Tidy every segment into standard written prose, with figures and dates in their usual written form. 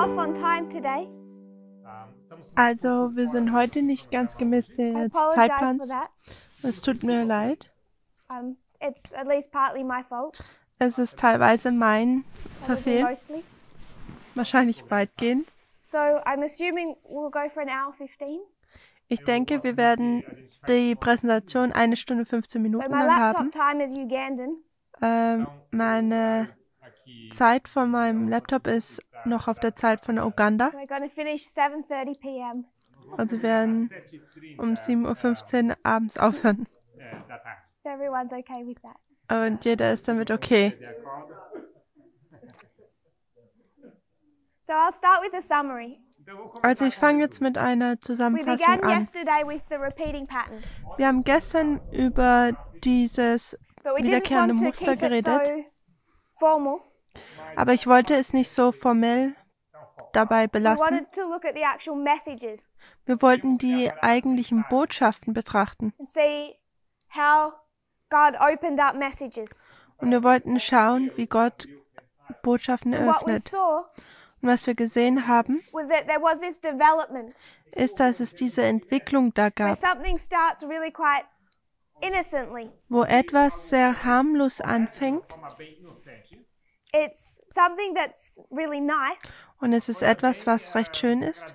off on time today. Also, wir sind heute nicht ganz gemäß I des apologize for Zeitplans. that. Es tut mir leid. It's at least partly my fault. Es ist teilweise mein Probably Verfehlen, mostly. wahrscheinlich weitgehend. So I'm assuming we'll go for an hour 15. Ich denke, wir werden die Präsentation 1 Stunde 15 So Minuten my lang laptop haben. time is Ugandan. Meine Zeit von meinem Laptop ist noch auf der Zeit von Uganda. So we're going to finish 7:30 p.m. Also wir werden um 7:15 Uhr abends aufhören. If everyone's okay with that. Und jeder ist damit okay. So I'll start with a summary. Also ich fange jetzt mit einer We Zusammenfassung began an. yesterday with the repeating pattern, Wir haben gestern über dieses but we didn't wiederkehrende want to Muster keep it geredet, so formal. aber ich wollte es nicht so formell dabei We belassen. wanted to look at the actual messages Wir wollten die eigentlichen Botschaften betrachten and see how God opened up messages. und wir wollten schauen, wie Gott Botschaften And what we eröffnet. saw Und was wir gesehen haben, was that there was this development ist, dass es diese Entwicklung da where gab, something starts really quite innocently. wo etwas sehr harmlos anfängt It's something that's really nice, und es ist etwas, was recht schön ist,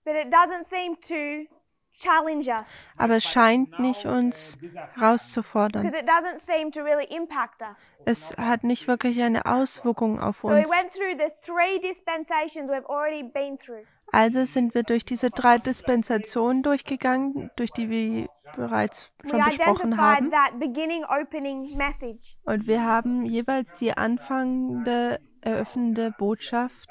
but it doesn't seem to challenge us aber es scheint nicht uns herauszufordern. because it doesn't seem to really impact us. Es hat nicht wirklich eine Auswirkung auf So we uns. went through the 3 dispensations we've already been through. Also sind wir durch diese 3 Dispensationen durchgegangen, durch die wir bereits We schon besprochen identified haben. that beginning opening message. Und wir haben jeweils die anfangende, eröffnende Botschaft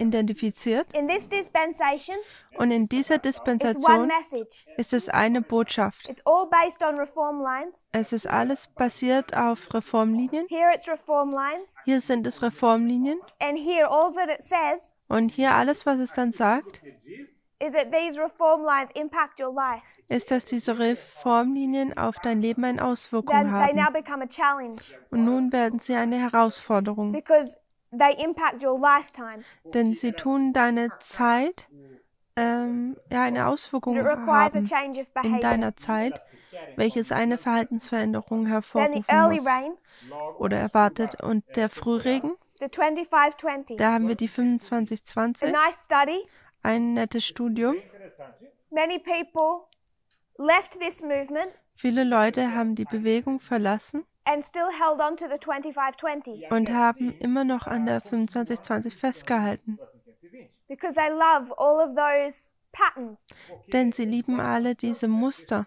identifiziert. In this dispensation, Und in dieser it's one Dispensation message. ist es eine Botschaft. It's all based on reform lines. Es ist alles basiert auf Reformlinien. Here it's reform lines. Hier sind es Reformlinien. And here all that it says Und hier alles, was es dann sagt, is that these reform lines impact your life. ist, dass diese Reformlinien auf dein Leben eine Auswirkung Then they now haben. become a challenge Und nun werden sie eine Herausforderung. because they impact your lifetime. Denn sie tun deine Zeit, eine Auswirkung It requires a haben change of in behavior. deiner Zeit, welches eine Verhaltensveränderung Then the hervorrufen early muss rain, oder erwartet. Und der Frühregen, the 2520. da haben wir die A 2520, nice study. ein nettes Studium. Many people left this movement Viele Leute haben die Bewegung verlassen and still held on to the 2520 und haben immer noch an der 2520 festgehalten. because they love all of those patterns. Denn sie lieben alle diese Muster.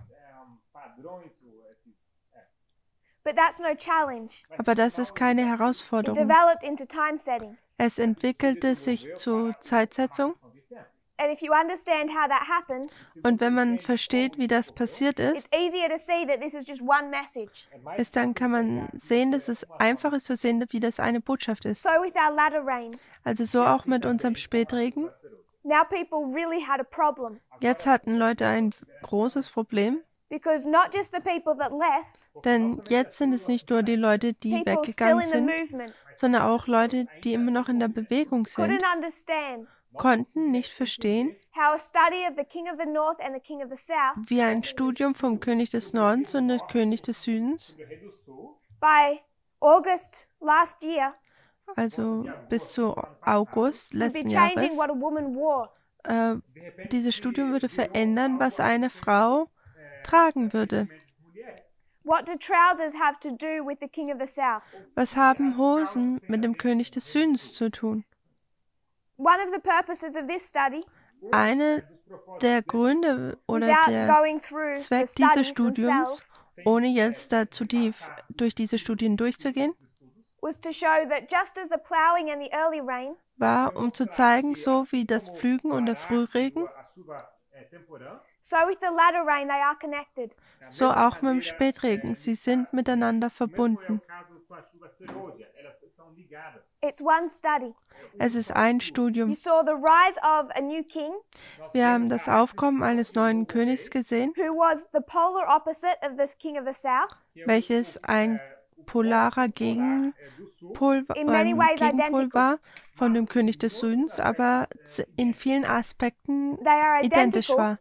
But that's no challenge. Aber das ist keine It Herausforderung. developed into time setting. Es entwickelte sich zu Zeitsetzung. And if you understand how that happened, Und wenn man versteht, wie das passiert it's ist, easier to see that this is just one message. dann kann man sehen, dass es einfach ist zu sehen, wie das eine Botschaft ist. So with our latter rain, Also so auch mit unserem Spätregen. now people really had a problem Jetzt hatten Leute ein großes Problem, because not just the people that left, denn jetzt sind es nicht nur die Leute, die people still weggegangen in the sind, movement sondern auch Leute, die immer noch in der Bewegung sind, couldn't understand konnten nicht verstehen, how a study of the king of the north and the king of the south wie ein Studium vom König des Nordens und dem König des Südens, by August last year also bis zu August would be letzten changing Jahres, what a woman wore. dieses Studium würde verändern, was eine Frau tragen würde. What do trousers have to do with the king of the south? Was haben Hosen mit dem König des Südens zu tun? One of the purposes of this study, Eine der Gründe oder without der going through the Zweck dieses studies Studiums, themselves, ohne jetzt da zu tief durch diese Studien durchzugehen, was to show that just as the plowing and the early rain war, um zu zeigen, so wie das Pflügen und der Frühregen, so with the latter rain they are connected. so auch mit dem Spätregen. Sie sind miteinander verbunden. It's one study. Es ist ein You Studium. saw the rise of a new king Wir haben das Aufkommen eines neuen Königs gesehen, who was the polar opposite of the king of the south. welches ein polarer Gegenpol war von dem König des Südens, aber in vielen Aspekten identisch war.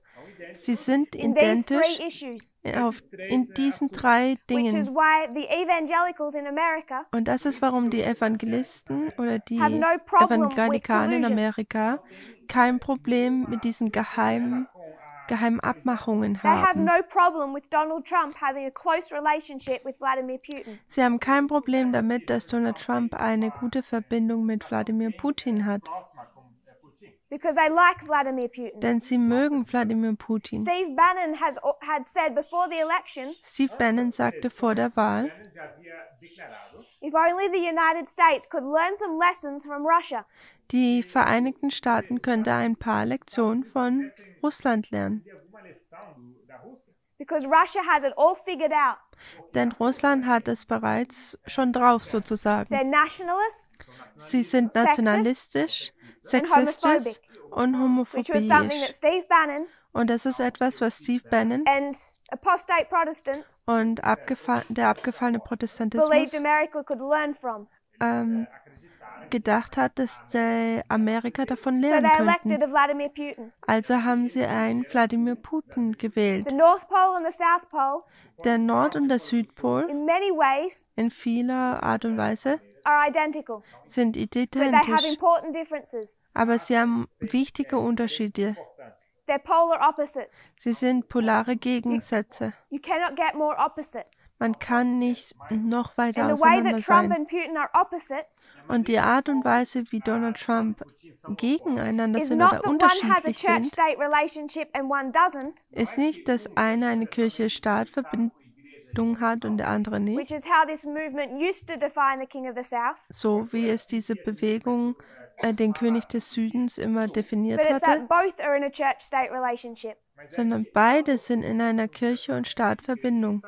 Sie sind identisch in diesen 3 Dingen. Und das ist, warum die Evangelisten oder die Evangelikaner in Amerika kein Problem mit diesen geheimen Abmachungen haben. Sie haben kein Problem damit, dass Donald Trump eine gute Verbindung mit Wladimir Putin hat. Because they like Vladimir Putin. Denn sie mögen Wladimir Putin. Steve Bannon had said before the election, Steve Bannon sagte vor der Wahl, if only the United States could learn some lessons from Russia. Die Vereinigten Staaten könnten ein paar Lektionen von Russland lernen. Because Russia has it all figured out. Denn Russland hat es bereits schon drauf, sozusagen. They're nationalist, Sie sind nationalistisch, sexistisch und homophobisch. Und das ist etwas, was Steve Bannon und der abgefallene Protestantismus gedacht hat, dass Amerika davon lernen könnten. Also haben sie einen Wladimir Putin gewählt. Der Nord- und der Südpol in vieler Art und Weise sind identisch, aber sie haben wichtige Unterschiede. Sie sind polare Gegensätze. Man kann nicht noch weiter auseinander sein. Und die Art und Weise, wie Donald Trump gegeneinander sind oder unterschiedlich sind, ist nicht, dass eine Kirche-Staat-Verbindung hat und der andere nicht. So wie es diese Bewegung den König des Südens immer definiert hatte. Sondern beide sind in einer Kirche- und Staat-Verbindung.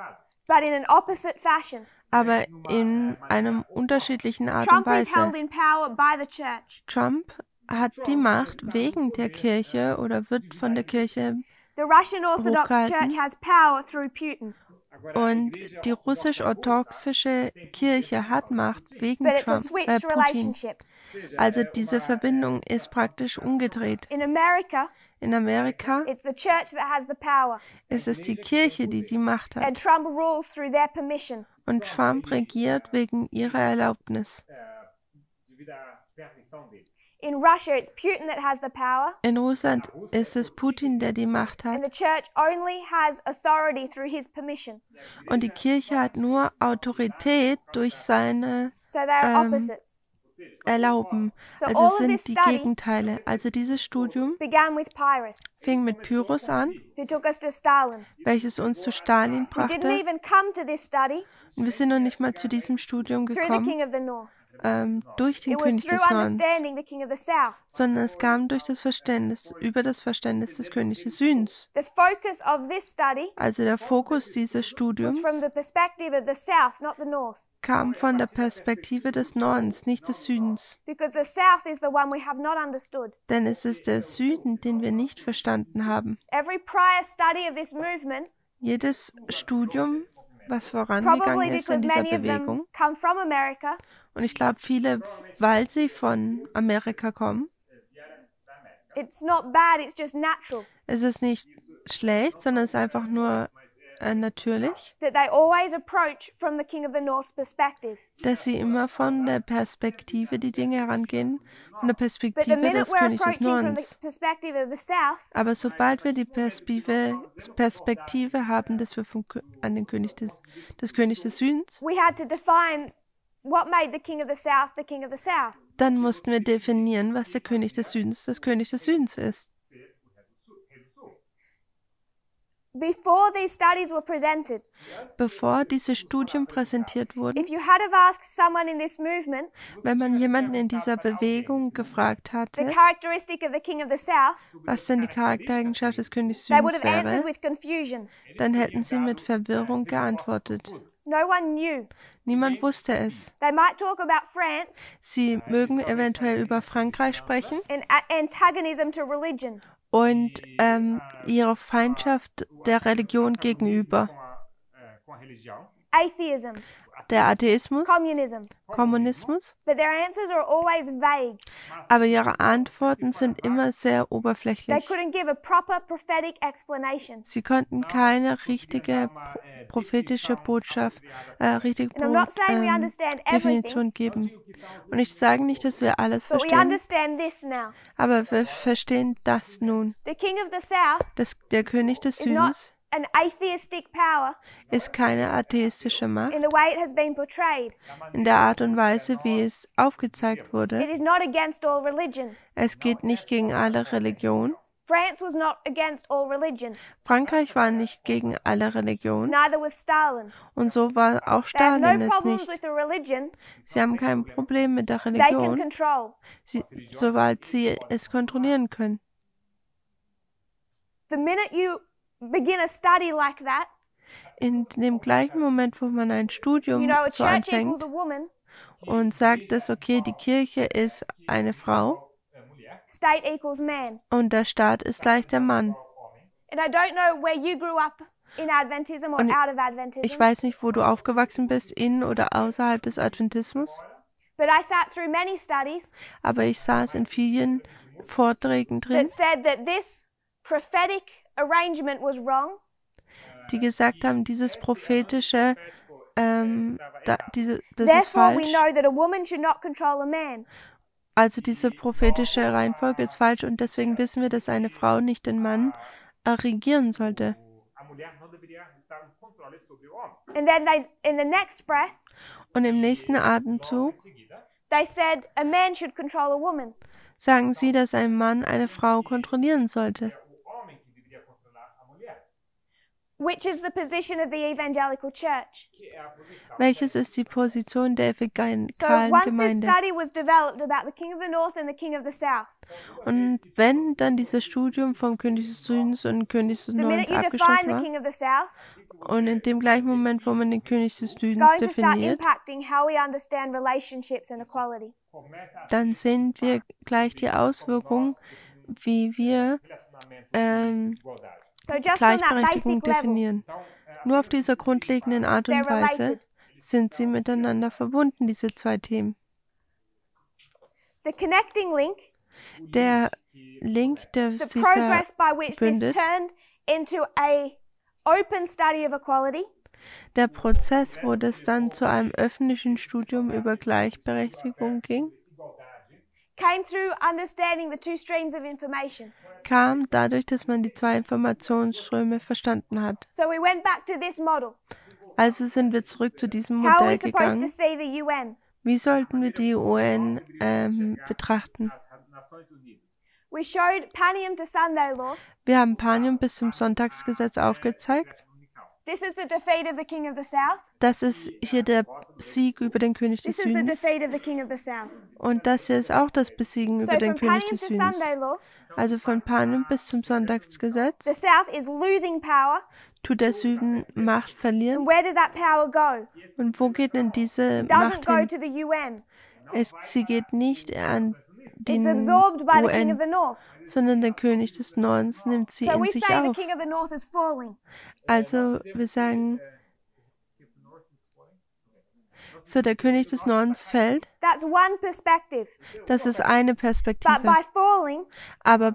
Aber in einem unterschiedlichen Art und Weise. Trump hat die Macht wegen der Kirche oder wird von der Kirche hochgehalten. Und die russisch-orthodoxische Kirche hat Macht wegen Putin. Also diese Verbindung ist praktisch umgedreht. In Amerika ist es die Kirche, die die Macht hat. Und Trump regiert wegen ihrer Erlaubnis. In Russia, it's Putin that has the power. In Russland ist es Putin, der die Macht hat. And the church only has authority through his permission. Und die Kirche hat nur Autorität durch seine Erlauben. Also es sind die Gegenteile. Also dieses Studium fing mit Pyrrhus an, welches uns zu Stalin brachte. Und wir sind noch nicht mal zu diesem Studium gekommen durch den König des Nordens, sondern es kam durch das Verständnis, über das Verständnis des Königs des Südens. Also der Fokus dieses Studiums kam von der Perspektive des Nordens, nicht des Südens. Denn es ist der Süden, den wir nicht verstanden haben. Jedes Studium, was vorangegangen ist in dieser Bewegung, und ich glaube, viele, weil sie von Amerika kommen, es ist nicht schlecht, sondern es ist einfach nur natürlich, dass sie immer von der Perspektive die Dinge herangehen, von der Perspektive des Königs des Nordens. Aber sobald wir die Perspektive haben, dass wir an den König des Königs des Südens, dann mussten wir definieren, was der König des Südens ist. Bevor diese Studien präsentiert wurden, wenn man jemanden in dieser Bewegung gefragt hatte, was denn die Charaktereigenschaft des Königs Südens wäre, dann hätten sie mit Verwirrung geantwortet. Niemand wusste es. Sie mögen eventuell über Frankreich sprechen und ihre Feindschaft der Religion gegenüber. der Atheismus, Kommunismus, aber ihre Antworten sind immer sehr oberflächlich. Sie konnten keine richtige prophetische Botschaft, Definition geben. Und ich sage nicht, dass wir alles verstehen, aber wir verstehen das nun. Der König des Südens ist keine atheistische Macht in der Art und Weise, wie es aufgezeigt wurde. Es geht nicht gegen alle Religion. Frankreich war nicht gegen alle Religionen. Und so war auch Stalin es nicht. Sie haben kein Problem mit der Religion, sobald sie es kontrollieren können. In dem gleichen Moment, wo man ein Studium so anfängt und sagt, dass okay, die Kirche ist eine Frau und der Staat ist gleich der Mann. Und ich weiß nicht, wo du aufgewachsen bist, in oder außerhalb des Adventismus, aber ich saß in vielen Vorträgen drin, die gesagt haben, dieses prophetische, das ist falsch. Also diese prophetische Reihenfolge ist falsch und deswegen wissen wir, dass eine Frau nicht den Mann regieren sollte. Und im nächsten Atemzug sagen sie, dass ein Mann eine Frau kontrollieren sollte. Welches ist die Position der evangelikalen Gemeinde? Und wenn dann dieses Studium vom König des Südens und König des Nordens abgeschlossen war, und in dem gleichen Moment, wo man den König des Südens definiert, dann sehen wir gleich die Auswirkungen, wie wir Gleichberechtigung definieren. Nur auf dieser grundlegenden Art und Weise sind sie miteinander verbunden, diese zwei Themen. Der Link, der sie verbindet, der Prozess, wo das dann zu einem öffentlichen Studium über Gleichberechtigung ging, kam dadurch, dass man die zwei Informationsströme verstanden hat. Also sind wir zurück zu diesem Modell gegangen. Wie sollten wir die UN betrachten? Wir haben Panem bis zum Sonntagsgesetz aufgezeigt. Das ist hier der Sieg über den König des Südens. Und das hier ist auch das Besiegen über den König des Südens. Also von Panem bis zum Sonntagsgesetz tut der Süden Macht verlieren. Und wo geht denn diese Macht hin? Sie geht nicht an den UN, sondern der König des Nordens nimmt sie in sich auf. Also wir sagen, so der König des Nordens fällt. Das ist eine Perspektive. Aber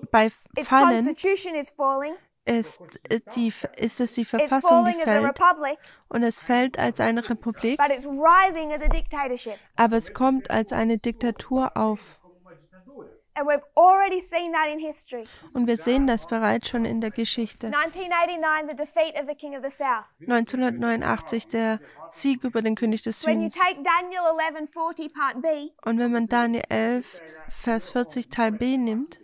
bei Fallen ist es die Verfassung, die fällt. Und es fällt als eine Republik. Aber es kommt als eine Diktatur auf. Und wir sehen das bereits schon in der Geschichte. 1989 der Sieg über den König des Südens. Und wenn man Daniel 11, Vers 40 Teil B nimmt,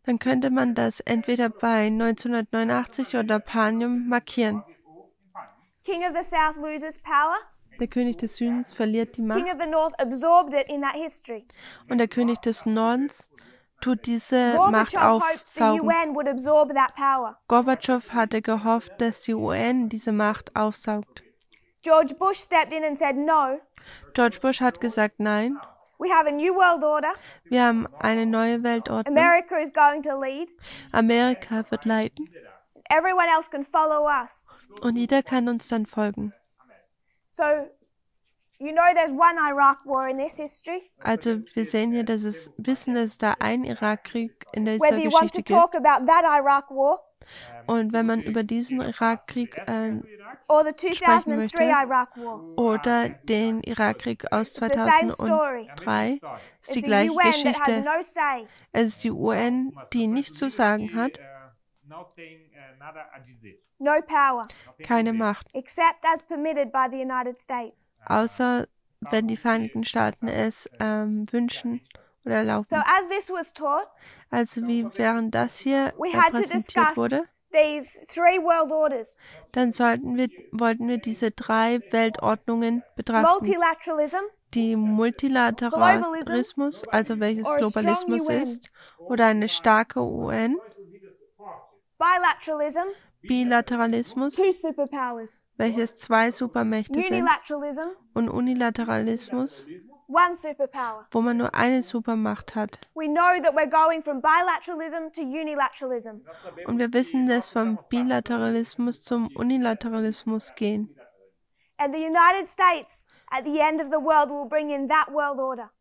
dann könnte man das entweder bei 1989 oder Panem markieren. Der König des Südens verliert die Macht. Und der König des Nordens tut diese Macht aufsaugen. Gorbatschow hatte gehofft, dass die UN diese Macht aufsaugt. George Bush stepped in and said no. George Bush hat gesagt nein. We have a new world order. Wir haben eine neue Weltordnung. America is going to lead. Amerika wird leiten. everyone else can follow us. Und jeder kann uns dann folgen. So, you know there's one Iraq war in this history. Also wir sehen hier, dass es da einen Irakkrieg in dieser Whether you want to Geschichte talk gibt. about that Iraq war, Und wenn man über diesen Irakkrieg or the sprechen 2003 möchte, Iraq war, oder den Irakkrieg aus it's the same story. 2003, ist die It's a gleiche UN that has Geschichte. no say. Es ist die UN, die nichts zu sagen hat, No power, keine Macht, except as permitted by the United States. außer wenn die Vereinigten Staaten es wünschen oder erlauben. So as this was taught, Also wie während das hier we had to präsentiert discuss wurde, these three world orders: dann wollten wir diese 3 Weltordnungen betrachten. multilateralism, Die Multilateralismus, also welches or a strong Globalismus UN. ist, oder eine starke UN, bilateralism, Bilateralismus, 2 superpowers, welches 2 Supermächte sind, unilateralism, und Unilateralismus, 1 superpower. wo man nur eine Supermacht hat. We know that we're going from bilateralism to unilateralism. Und wir wissen, dass vom Bilateralismus zum Unilateralismus gehen. And the United States, at the end of the world, will bring in that world order.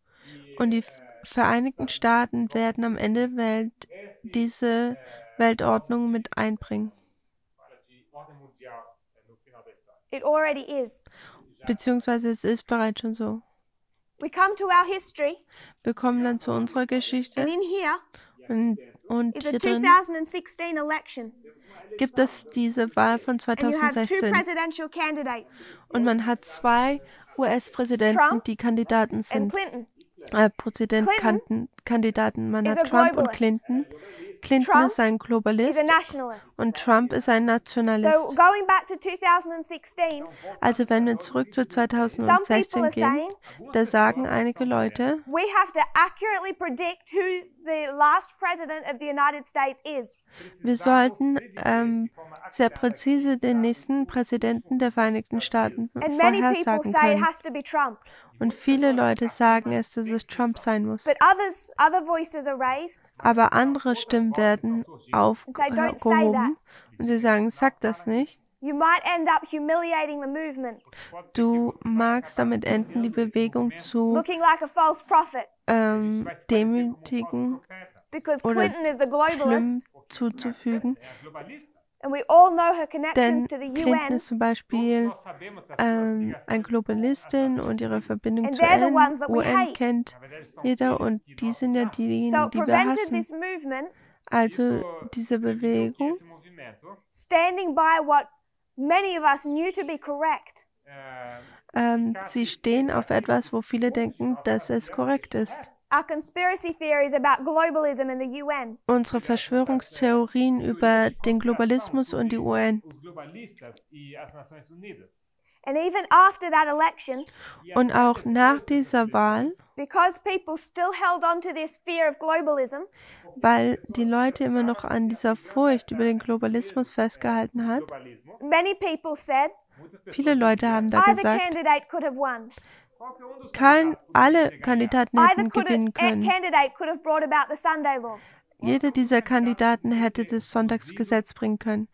Und die Vereinigten Staaten werden am Ende der Welt diese Weltordnung mit einbringen. It already is. Beziehungsweise es ist bereits schon so. We come to our history, Wir kommen dann zu unserer Geschichte and in here und is a hier drin 2016 election. gibt es diese Wahl von And you have 2 2016 presidential candidates, und man hat 2 US-Präsidenten, Trump die Kandidaten and sind. Clinton. Kandidaten. Man is hat a Trump und globalist. Clinton. Clinton Trump ist ein He's Globalist a nationalist. und Trump ist ein So Nationalist. going back to 2016, Also wenn wir zurück zu some people 2016 are gehen, saying da sagen einige Leute, we have to accurately predict who the last president of the United States is. wir sollten sehr präzise den nächsten Präsidenten der Vereinigten Staaten And many people vorhersagen say it können. has to be Trump. Und viele Leute sagen es, dass es Trump sein muss. But other voices are raised Aber andere Stimmen werden aufgehoben und sie sagen, sag das nicht. You might end up humiliating the movement, Du magst damit enden, die Bewegung zu looking like a false prophet, demütigen because oder Clinton is the schlimm globalist, zuzufügen. and we all know her connections Denn to the Clinton UN, ist zum Beispiel ein Globalistin und ihre Verbindung And zur they're the ones that we UN hate. kennt jeder und die sind ja diejenigen, so it die wir prevented hassen. this movement Also diese Bewegung standing by what many of us knew to be correct. sie stehen auf etwas, wo viele denken, dass es korrekt ist. Our conspiracy theories about globalism and the UN. Unsere Verschwörungstheorien über den Globalismus und die UN. And even after that election, Und auch nach dieser Wahl, because people still held on to this fear of globalism, weil die Leute immer noch an dieser Furcht über den Globalismus festgehalten hat, many people said viele Leute haben da either gesagt, candidate could have won. alle Kandidaten hätten gewinnen können. Candidate could have brought about the Sunday law. Jeder dieser Kandidaten hätte das Sonntagsgesetz bringen können.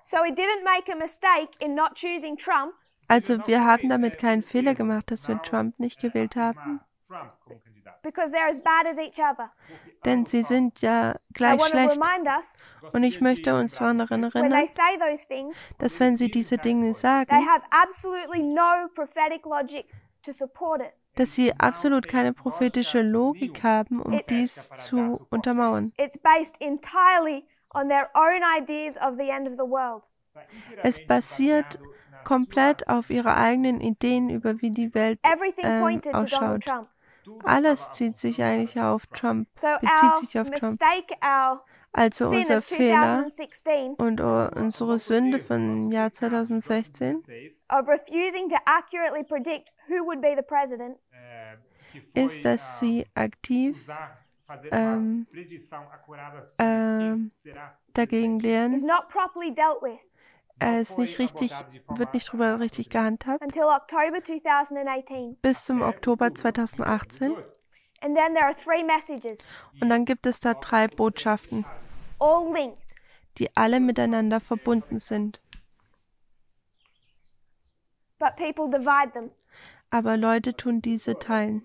So he didn't make a mistake in not choosing Trump, Also wir haben damit keinen Fehler gemacht, dass wir Trump nicht gewählt haben, because they're as bad as each other. denn sie sind ja I gleich want to schlecht. remind us, Und ich möchte uns daran when erinnern, they say those things, dass wenn sie diese Dinge they sagen, have absolutely no prophetic logic to support it. dass sie absolut keine prophetische Logik haben, um dies zu untermauern. It's based entirely on their own ideas of the end of the world. Es basiert komplett auf ihre eigenen Ideen über wie die Welt Everything pointed to Donald ausschaut. Trump. Alles zieht sich eigentlich auf Trump, So bezieht sich our auf Trump. mistake, our Also sin unser of Fehler 2016 und unsere Sünde vom Jahr 2016 of refusing to accurately predict who would be the president ist, dass sie aktiv dagegen lehren. is not properly dealt with Wird nicht drüber richtig gehandhabt. until October 2018. Bis zum Oktober 2018. And then there are 3 messages. Und dann gibt es da 3 Botschaften. all linked. Die alle miteinander verbunden sind. But people divide them. Aber Leute tun diese teilen.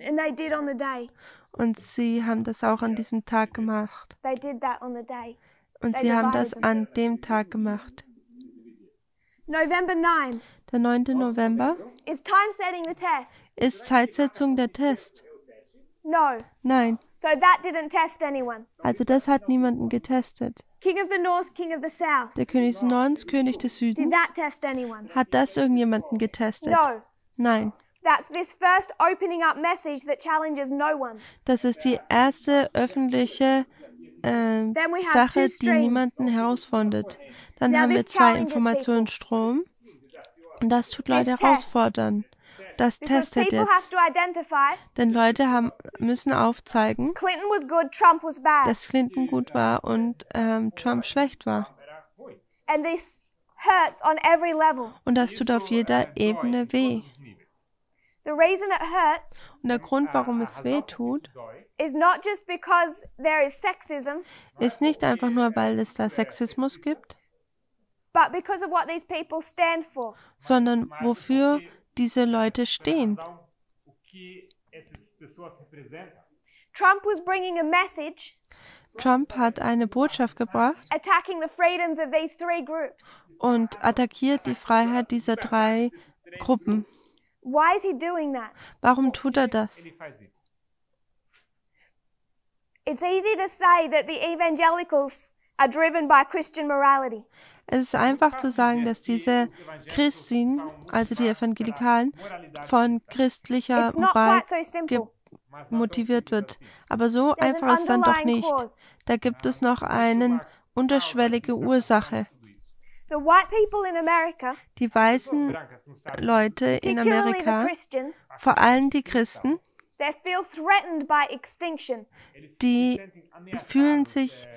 And they did on the day. Und sie haben das auch an diesem Tag gemacht. They did that on the day. Und sie haben das an dem Tag gemacht. November 9. Der 9. November is time setting the test. Ist Zeitsetzung der Test. No. Nein. So that didn't test anyone. Also das hat niemanden getestet. King of the North, King of the South. Der König des Nordens, König des Südens. Did that test anyone? Hat das irgendjemanden getestet? No. Nein. That's this first opening up message that challenges no one. Das ist die erste öffentliche Sache, die niemanden herausfordert. Dann haben wir 2 Informationsstrom. Und das tut Leute herausfordern. Das testet jetzt. Denn Leute müssen aufzeigen, dass Clinton gut war und Trump schlecht war. Und das tut auf jeder Ebene weh. Und der Grund, warum es weh tut, ist nicht einfach nur, weil es da Sexismus gibt, sondern wofür diese Leute stehen. Trump hat eine Botschaft gebracht und attackiert die Freiheit dieser 3 Gruppen. Why is he doing that? Warum tut er das? It's easy to say that the evangelicals are driven by Christian morality. Es ist einfach zu sagen, dass diese Christen, also die Evangelikalen, von christlicher Moral motiviert wird. Aber so einfach ist es dann doch nicht. Da gibt es noch eine unterschwellige Ursache. Die weißen Leute in Amerika, vor allem die Christen, die fühlen sich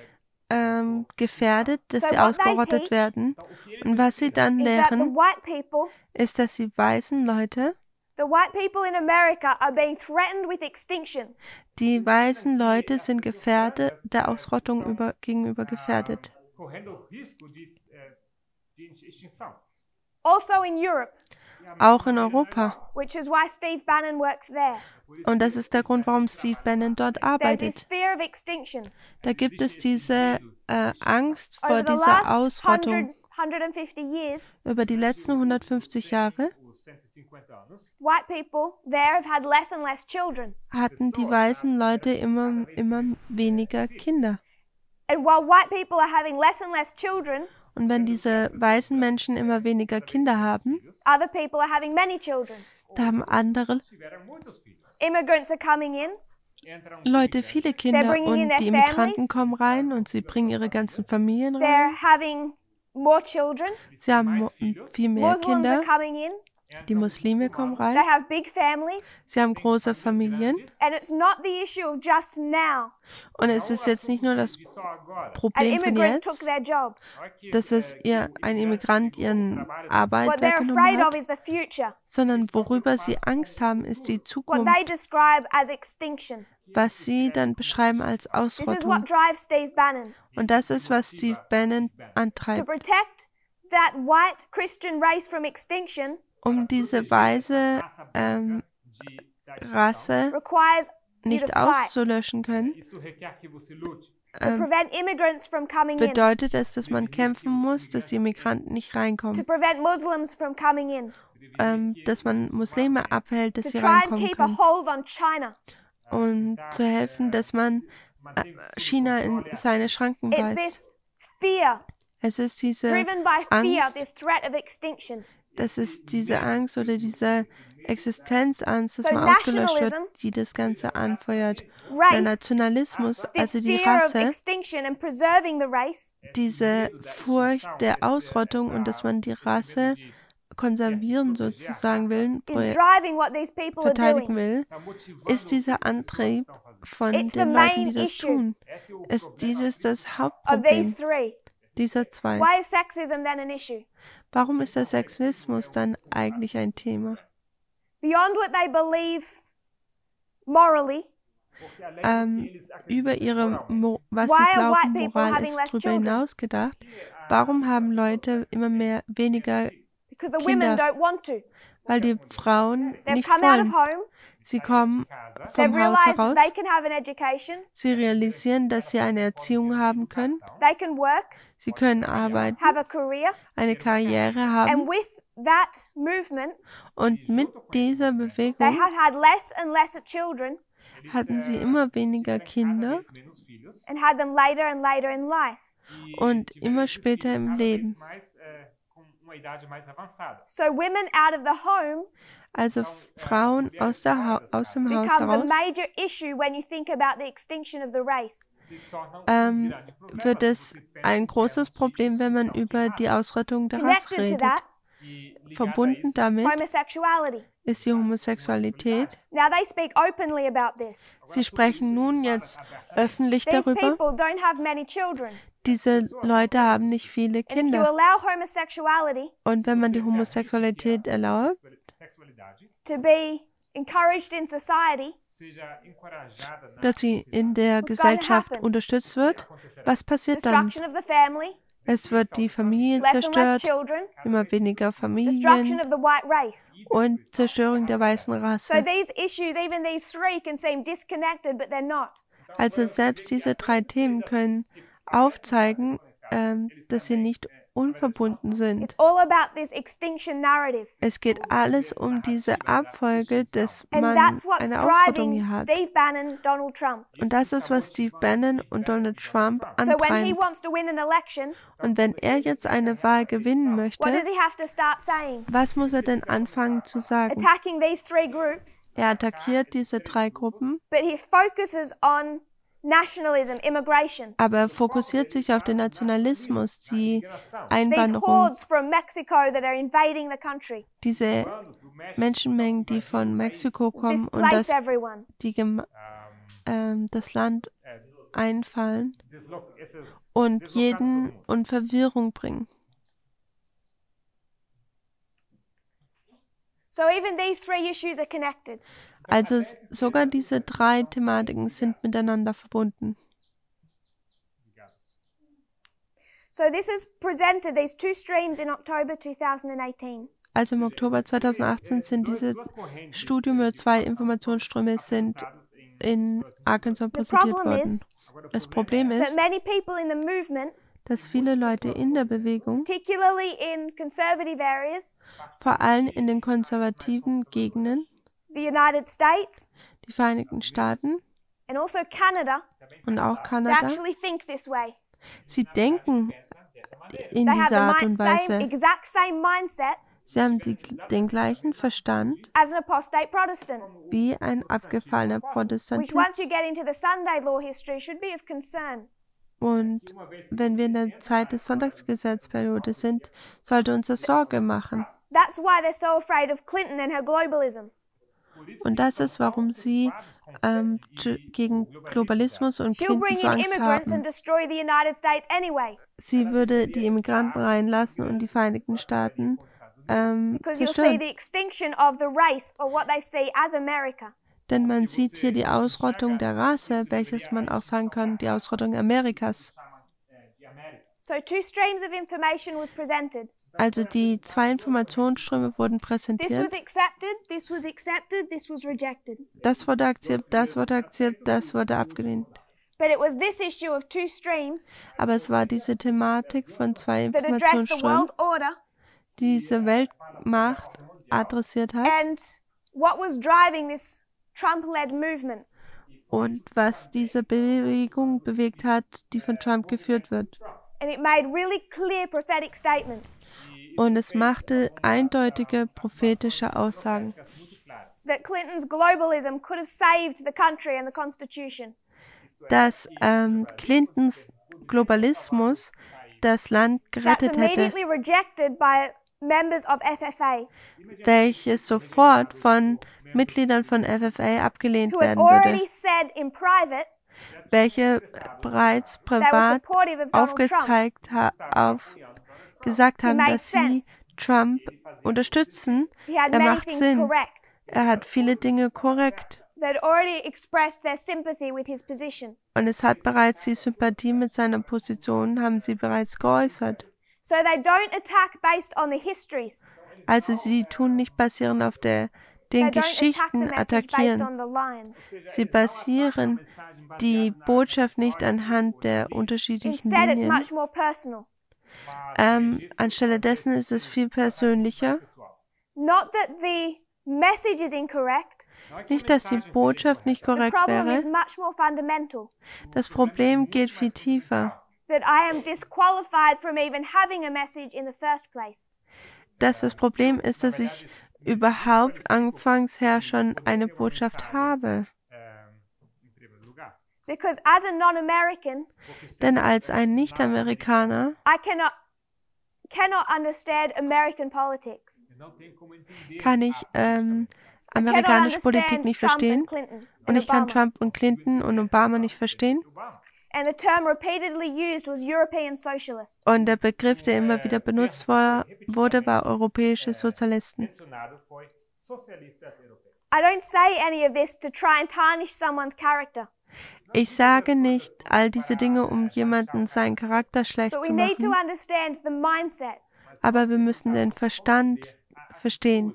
gefährdet, dass sie ausgerottet werden. Und was sie dann lehren, ist, dass die weißen Leute, die weißen Leute sind gefährdet, der Ausrottung gegenüber gefährdet. Also in Europe. Auch in Europa. Which is why Steve Bannon works there. Und das ist der Grund, warum Steve Bannon dort arbeitet. Da gibt es diese Angst vor dieser Ausrottung. Über die letzten 150 Jahre hatten die weißen Leute immer weniger Kinder. Und wenn diese weißen Menschen immer weniger Kinder haben, da haben andere Leute viele Kinder und die Immigranten kommen rein und sie bringen ihre ganzen Familien rein. Sie haben viel mehr Kinder. Die Muslime kommen rein. Sie haben große Familien. Und es ist jetzt nicht nur das Problem von jetzt, dass ein Immigrant ihren Arbeit weggenommen hat, sondern worüber sie Angst haben, ist die Zukunft, was sie dann beschreiben als Ausrottung. Und das ist, was Steve Bannon antreibt. Um diese weiße Rasse nicht auszulöschen können, bedeutet es, dass man kämpfen muss, dass die Immigranten nicht reinkommen. Dass man Muslime abhält, dass sie reinkommen können. Und zu helfen, dass man China in seine Schranken weist. Es ist diese Angst, das ist diese Angst oder diese Existenzangst, dass man ausgelöscht wird, die das Ganze anfeuert. Der Nationalismus, also die Rasse, diese Furcht der Ausrottung und dass man die Rasse konservieren sozusagen will, verteidigen will, ist dieser Antrieb von den Leuten, die das tun. Ist dieses das Hauptproblem dieser 2. Warum ist der Sexismus dann eigentlich ein Thema? Beyond what they believe morally, über ihre, was sie glauben, Moral ist darüber hinaus gedacht. Warum haben Leute immer weniger Kinder? Weil die Frauen nicht wollen. Sie kommen vom Haus heraus. Sie realisieren, dass sie eine Erziehung haben können. Sie können arbeiten, eine Karriere haben. Und mit dieser Bewegung hatten sie immer weniger Kinder und immer später im Leben. Also Frauen aus dem Haus heraus wird es ein großes Problem, wenn man über die Ausrottung der Rasse redet. Verbunden damit ist die Homosexualität. Sie sprechen nun jetzt öffentlich darüber. Diese Leute haben nicht viele Kinder. Und wenn man die Homosexualität erlaubt, dass sie in der Gesellschaft unterstützt wird, was passiert dann? Es wird die Familie zerstört, immer weniger Familien und Zerstörung der weißen Rasse. Also selbst diese drei Themen können aufzeigen, dass sie nicht unverbunden sind. Es geht alles um diese Abfolge, dass man eine Ausrottung hier hat. Und das ist, was Steve Bannon und Donald Trump antreibt. Und wenn er jetzt eine Wahl gewinnen möchte, was muss er denn anfangen zu sagen? Er attackiert diese drei Gruppen, Nationalism, immigration. Aber er fokussiert sich auf den Nationalismus, die Einwanderung. Diese Menschenmengen, die von Mexiko kommen und das Land einfallen und jeden in Verwirrung bringen. So even these three issues are connected. Also sogar diese drei Thematiken sind miteinander verbunden. So this is presented, these two streams in October 2018. Also im Oktober 2018 sind diese Studium oder zwei Informationsströme sind in Arkansas präsentiert worden. Das Problem ist, dass viele Leute in der Bewegung, vor allem in den konservativen Gegenden, die Vereinigten Staaten und auch Kanada, sie denken in dieser Art und Weise. Sie haben den gleichen Verstand wie ein abgefallener Protestant. Und wenn wir in der Zeit des Sonntagsgesetzperiode sind, sollte uns das Sorge machen. Und das ist, warum sie gegen Globalismus und Clinton so Angst haben. Sie würde die Immigranten reinlassen und die Vereinigten Staaten zerstören. Denn man sieht hier die Ausrottung der Rasse, welches man auch sagen kann, die Ausrottung Amerikas. Also die zwei Informationsströme wurden präsentiert. Das wurde akzeptiert, das wurde akzeptiert, das wurde abgelehnt. Aber es war diese Thematik von zwei Informationsströmen, die diese Weltmacht adressiert hat. Und was diese Bewegung bewegt hat, die von Trump geführt wird. Und es machte eindeutige prophetische Aussagen. Dass Clintons Globalismus das Land gerettet hätte, welches sofort von Mitgliedern von FFA abgelehnt werden würde, welche bereits privat gesagt haben, dass sie Trump unterstützen. Er macht Sinn. Er hat viele Dinge korrekt Und es hat bereits die Sympathie mit seiner Position, haben sie bereits geäußert. Also sie tun nicht basierend auf den Geschichten attackieren. Sie basieren die Botschaft nicht anhand der unterschiedlichen Linien. Anstelle dessen ist es viel persönlicher. Nicht, dass die Botschaft nicht korrekt wäre. Das Problem geht viel tiefer. Dass das Problem ist, dass ich überhaupt anfangs her schon eine Botschaft habe. Denn als ein Nicht-Amerikaner kann ich amerikanische Politik nicht verstehen und ich kann Trump und Clinton und Obama nicht verstehen. Und der Begriff, der immer wieder benutzt wurde, war europäische Sozialisten. Ich sage nicht all diese Dinge, um jemanden seinen Charakter schlecht zu machen. Aber wir müssen den Verstand verstehen.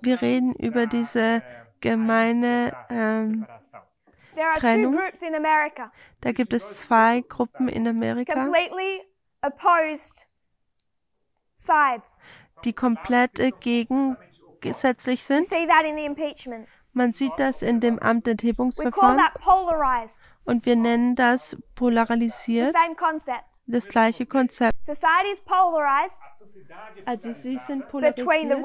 Wir reden über diese gemeine Trennung. Da gibt es zwei Gruppen in Amerika, die komplett gegensätzlich sind. Man sieht das in dem Amtenthebungsverfahren und wir nennen das polarisiert, das gleiche Konzept. Also sie sind polarisiert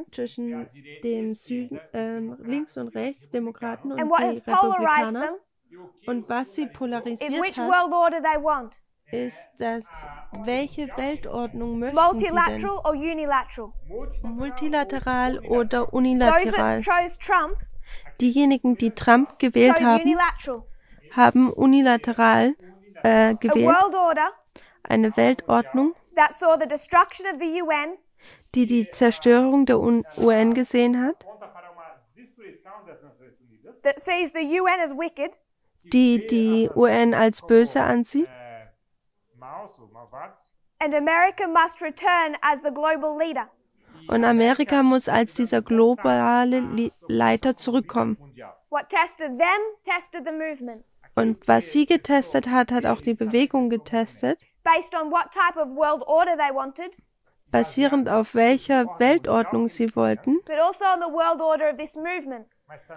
zwischen dem Süden, links und rechts, Demokraten und die Republikaner. Und was sie polarisiert hat, ist, dass welche Weltordnung möchten sie denn? Multilateral oder unilateral? Diejenigen, die Trump gewählt haben, haben unilateral gewählt. Eine Weltordnung, die die Zerstörung der UN gesehen hat, die die UN als böse ansieht. Und Amerika muss als dieser globale Leiter zurückkommen. Und was sie getestet hat, hat auch die Bewegung getestet. Basierend auf welcher Weltordnung sie wollten,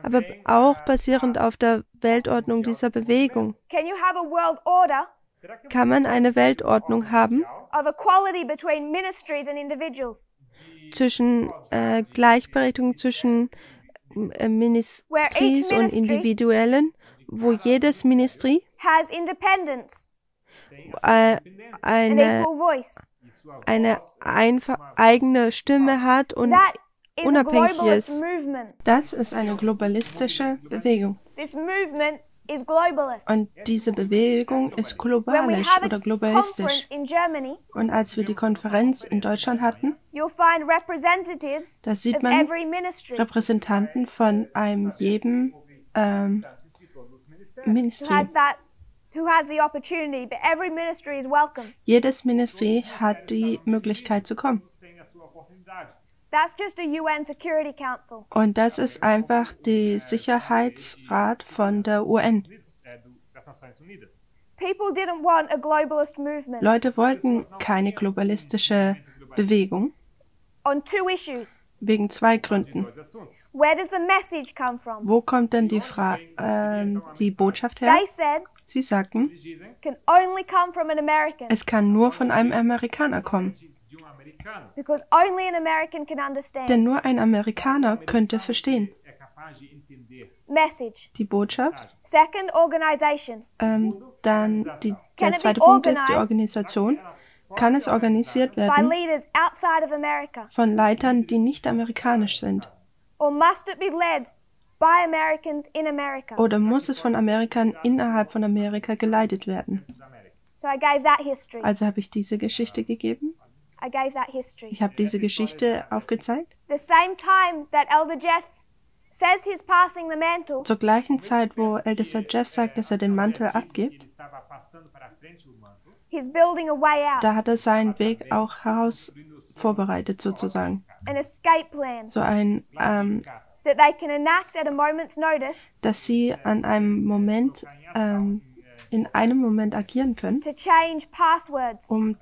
aber auch basierend auf der Weltordnung dieser Bewegung. Kann man eine Weltordnung haben zwischen Gleichberechtigung zwischen Ministries und Individuellen, wo jedes Ministry eine eigene Stimme hat und unabhängig ist. Das ist eine globalistische Bewegung. Und diese Bewegung ist globalisch oder globalistisch. Und als wir die Konferenz in Deutschland hatten, da sieht man Repräsentanten von einem jedem Ministry. Jedes Ministry hat die Möglichkeit zu kommen. Und das ist einfach der Sicherheitsrat von der UN. Leute wollten keine globalistische Bewegung. Wegen zwei Gründen. Wo kommt denn die Botschaft her? Sie sagten, es kann nur von einem Amerikaner kommen. Denn nur ein Amerikaner könnte verstehen. Die Botschaft. Dann der zweite Punkt ist die Organisation. Kann es organisiert werden von Leitern, die nicht amerikanisch sind? Oder muss es von Amerikanern innerhalb von Amerika geleitet werden? Also habe ich diese Geschichte gegeben. Ich habe diese Geschichte aufgezeigt. The same time that Elder Jeff says he's passing the mantle. Zur gleichen Zeit, wo Ältester Jeff sagt, dass er den Mantel abgibt, he's building a way out. Da hat er seinen Weg auch heraus vorbereitet sozusagen. An escape plan. So ein that they can enact at a moment's notice. Dass sie an einem Moment in einem Moment agieren können, to change passwords. Um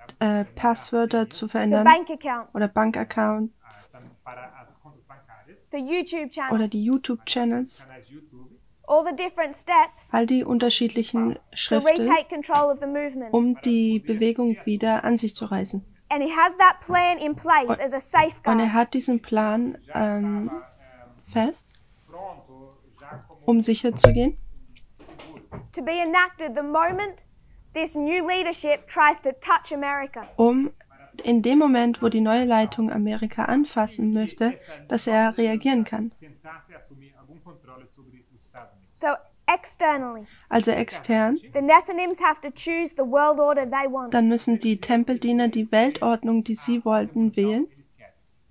Passwörter zu verändern bank accounts. Oder Bankaccounts For YouTube channels. Oder die YouTube-Channels. All the different steps all die unterschiedlichen Schritte, um die Bewegung wieder an sich zu reißen. And he has that plan in place as a safeguard. Und er hat diesen Plan fest, um sicher zu gehen. To be enacted the moment this new leadership tries to touch America. Um in dem Moment, wo die neue Leitung Amerika anfassen möchte, dass er reagieren kann. So externally. Also extern. The Nethinims have to choose the world order they want. Dann müssen die Tempeldiener die Weltordnung, die sie wollten, wählen.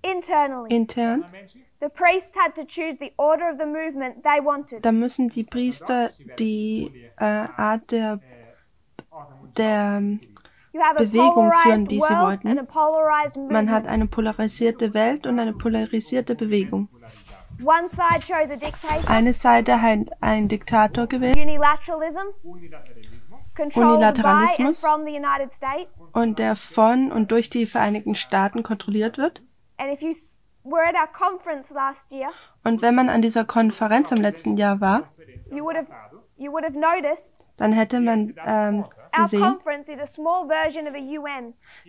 Internally. Intern. The priests had to choose the order of the movement they wanted. Dann müssen die Priester die Art der Bewegung führen, die sie wollten. Man hat eine polarisierte Welt und eine polarisierte Bewegung. One side chose a dictator. Eine Seite hat einen Diktator gewählt. Unilateralismus. Und der von und durch die Vereinigten Staaten kontrolliert wird. Und wenn man an dieser Konferenz im letzten Jahr war, dann hätte man gesehen,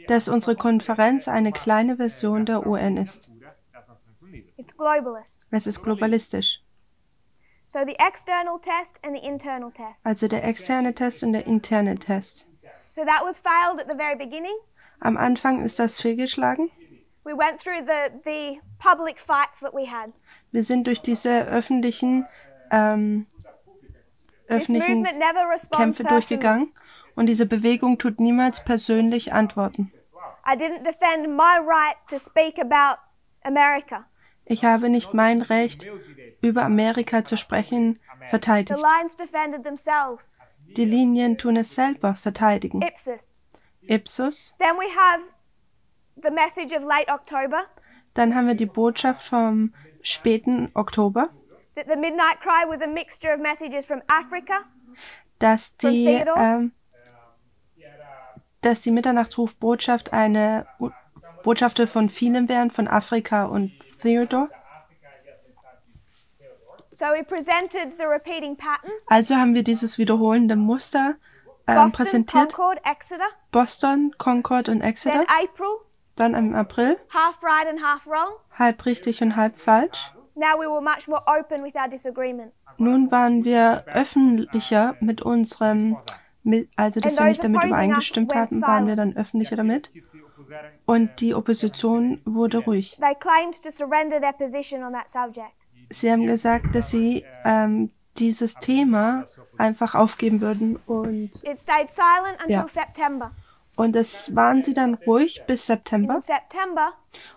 dass unsere Konferenz eine kleine Version der UN ist. Es ist globalistisch. Also der externe Test und der interne Test. Am Anfang ist das fehlgeschlagen. Wir sind durch diese öffentlichen Kämpfe durchgegangen und diese Bewegung tut niemals persönlich antworten. Ich habe nicht mein Recht, über Amerika zu sprechen, verteidigt. Die Linien tun es selber, verteidigen. Ipsos. Dann haben wir die Botschaft vom späten Oktober. Dass die Mitternachtsrufbotschaft eine Botschaft von vielen wären, von Afrika und Theodore. Also haben wir dieses wiederholende Muster präsentiert. Boston, Concord und Exeter. Dann im April. Halb richtig und halb falsch. Nun waren wir öffentlicher mit unserem, also dass wir nicht damit übereingestimmt haben, waren wir dann öffentlicher damit. Und die Opposition wurde ruhig. Sie haben gesagt, dass sie dieses Thema einfach aufgeben würden. Und und es waren sie dann ruhig bis September.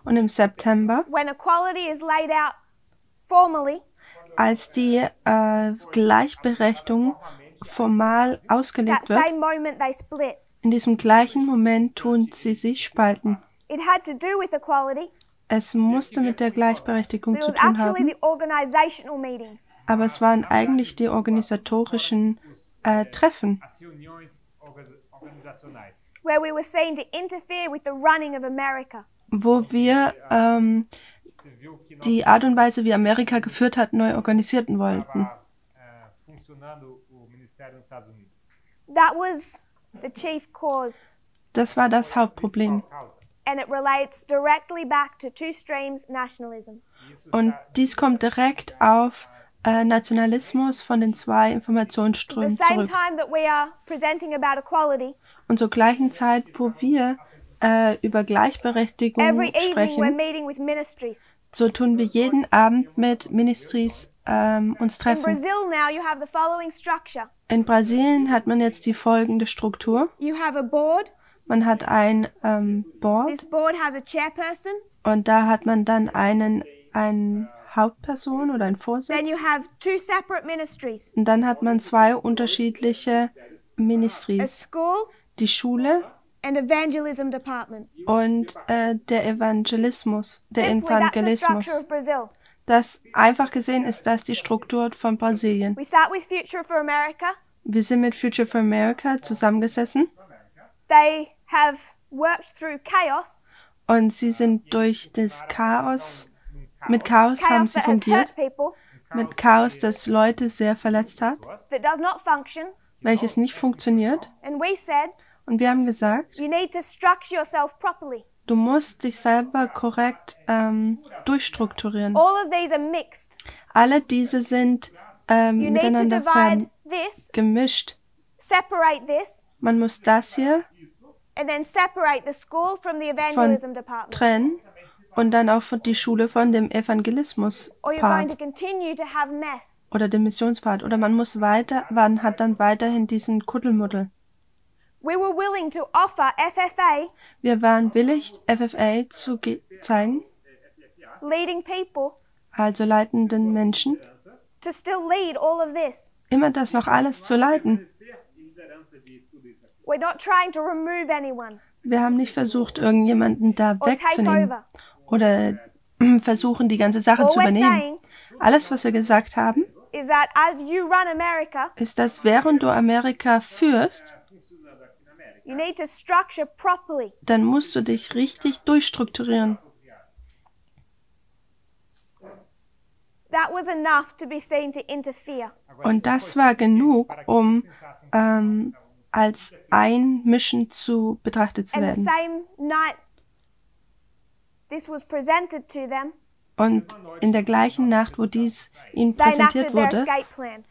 Und im September, als die Gleichberechtigung formal ausgelegt wird, in diesem gleichen Moment tun sie sich spalten. Es musste mit der Gleichberechtigung zu tun haben, aber es waren eigentlich die organisatorischen Treffen, wo wir die Art und Weise, wie Amerika geführt hat, neu organisieren wollten. Das war das Hauptproblem. Und dies kommt direkt auf Nationalismus von den zwei Informationsströmen zurück. Und zur gleichen Zeit, wo wir über Gleichberechtigung sprechen, so tun wir jeden Abend mit Ministries uns treffen. In Brasilien hat man jetzt die folgende Struktur. Man hat ein Board. This board has a chairperson. Und da hat man dann eine Hauptperson oder einen Vorsitz. Then you have two separate ministries. Und dann hat man zwei unterschiedliche A Ministries. school Die Schule and evangelism department. und der Evangelismus. Simply, that's the structure of Brazil. Das einfach gesehen ist das die Struktur von Brasilien. We sat with Future for America. Wir sind mit Future for America zusammengesessen They have worked through chaos. und sie sind durch das Chaos, mit Chaos haben Chaos sie that has fungiert, hurt people, mit Chaos, das Leute sehr verletzt hat, that does not function. welches nicht funktioniert. And we said, Und wir haben gesagt, you need to structure yourself properly. du musst dich selber korrekt durchstrukturieren. All of these are mixed. Alle diese sind You need to miteinander divide this, gemischt. separate this, Man muss das hier and then separate the school from the evangelism department. trennen und dann auch die Schule von dem Or you're going to Evangelismus-Part continue to have mess. oder dem Missionspart. Oder man hat dann weiterhin diesen Kuddelmuddel. We were willing to offer FFA, Wir waren willig, FFA zu zeigen, leading people, also leitenden Menschen, to still lead all of this. immer das noch alles zu leiten. We're not trying to remove anyone Wir haben nicht versucht, irgendjemanden da or take wegzunehmen over. oder versuchen, die ganze Sache All zu we're übernehmen. saying Alles, was wir gesagt haben, is that as you run America, ist, dass während du Amerika führst, you need to structure properly. dann musst du dich richtig durchstrukturieren. That was enough to be seen to interfere. Und das war genug, um als einmischend zu betrachtet zu And the werden. same night this was presented to them, Und in der gleichen Nacht, wo dies ihnen they präsentiert enacted their wurde, escape plan,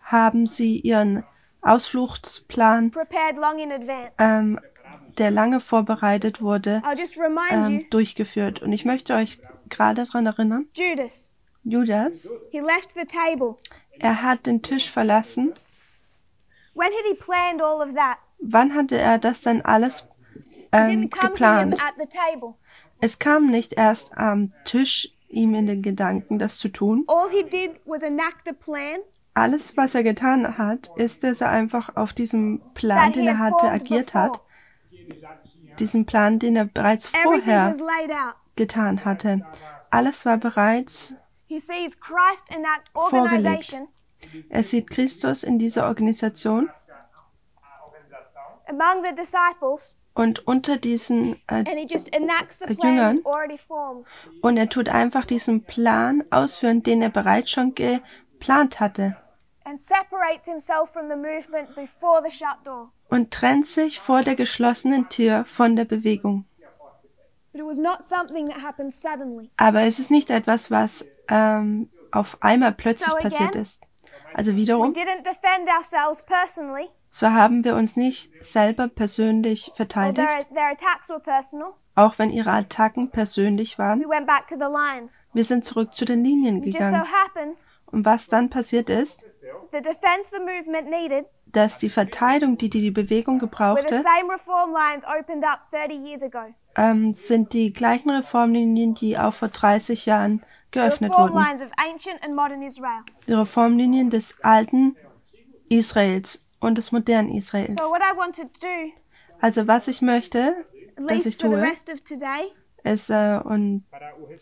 haben sie ihren Ausflugsplan, prepared long in advance. der lange vorbereitet wurde, I'll just remind you, durchgeführt. Und ich möchte euch gerade daran erinnern, Judas, he left the table. er hat den Tisch verlassen. When had he planned all of that? Wann hatte er das dann alles It didn't come to him geplant? at the table. Es kam nicht erst am Tisch ihm in den Gedanken, das zu tun. All he did was enact a plan Alles, was er getan hat, ist, dass er einfach auf diesem Plan, that he den er had hatte, formed agiert before. hat. Diesen Plan, den er bereits Everything vorher was laid out. getan hatte. Alles war bereits He sees Christ in that vorgelegt. organization Er sieht Christus in dieser Organisation among the disciples, und unter diesen and he just enacts the plan Jüngern. he'd already formed. und er tut einfach diesen Plan ausführen, den er bereits schon geplant hatte And separates himself from the movement before the shut door. und trennt sich vor der geschlossenen Tür von der Bewegung. But it was not something that happened suddenly. Aber es ist nicht etwas, was auf einmal plötzlich So again, passiert ist. Also We wiederum, didn't defend ourselves personally, so haben wir uns nicht selber persönlich or verteidigt, their attacks were personal. auch wenn ihre Attacken persönlich waren. We went back to the lines. Wir sind zurück zu den Linien It just so gegangen. happened Und was dann passiert ist, the defense the movement needed dass die Verteidigung, die die Bewegung were the gebrauchte, same reform lines opened up 30 years ago. sind die gleichen Reformlinien, die auch vor 30 Jahren The geöffnet reform wurden. lines of ancient and modern Israel. Die Reformlinien des alten Israels und des modernen Israels. So what I want to do, Also was ich möchte, at dass ich least for the tue, rest of today, ist und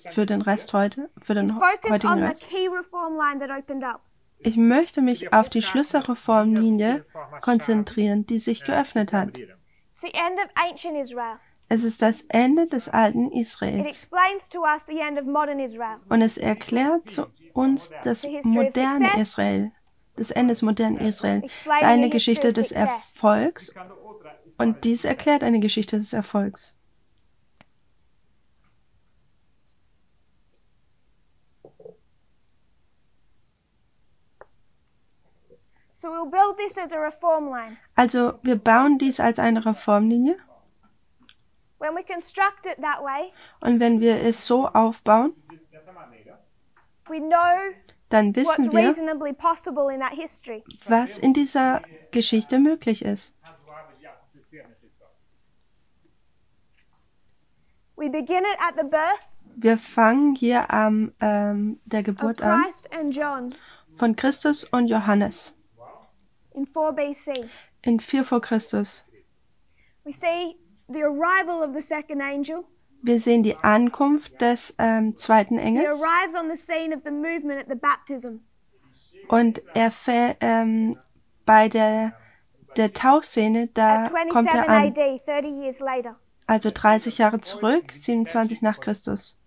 für den Rest heute, für is den focus heutigen on the Rest. key reform line that opened up. Ich möchte mich auf die Schlüsselreformlinie konzentrieren, die sich geöffnet hat. It's the end of ancient Israel. Es ist das Ende des alten It Israels. explains to us the end of modern Israel. Und es erklärt zu uns das moderne Israel, das Ende des modernen Israel. Es ist eine Geschichte des Erfolgs und dies erklärt eine Geschichte des Erfolgs. So we'll build this as a reform line. Also wir bauen dies als eine Reformlinie When we construct it that way, und wenn wir es so aufbauen, we know dann what's wissen wir, reasonably possible in that history. was in dieser Geschichte möglich ist. Wir fangen hier am der Geburt an von Christus und Johannes in 4 BC. In 4 vor Christus. We see the arrival of the second angel. Wir sehen die Ankunft des zweiten Engels. He arrives on the scene of the movement at the baptism. Und er bei der Taufszene, da kommt er an. AD, 30 years later. Also 30 Jahre zurück, 27 nach Christus.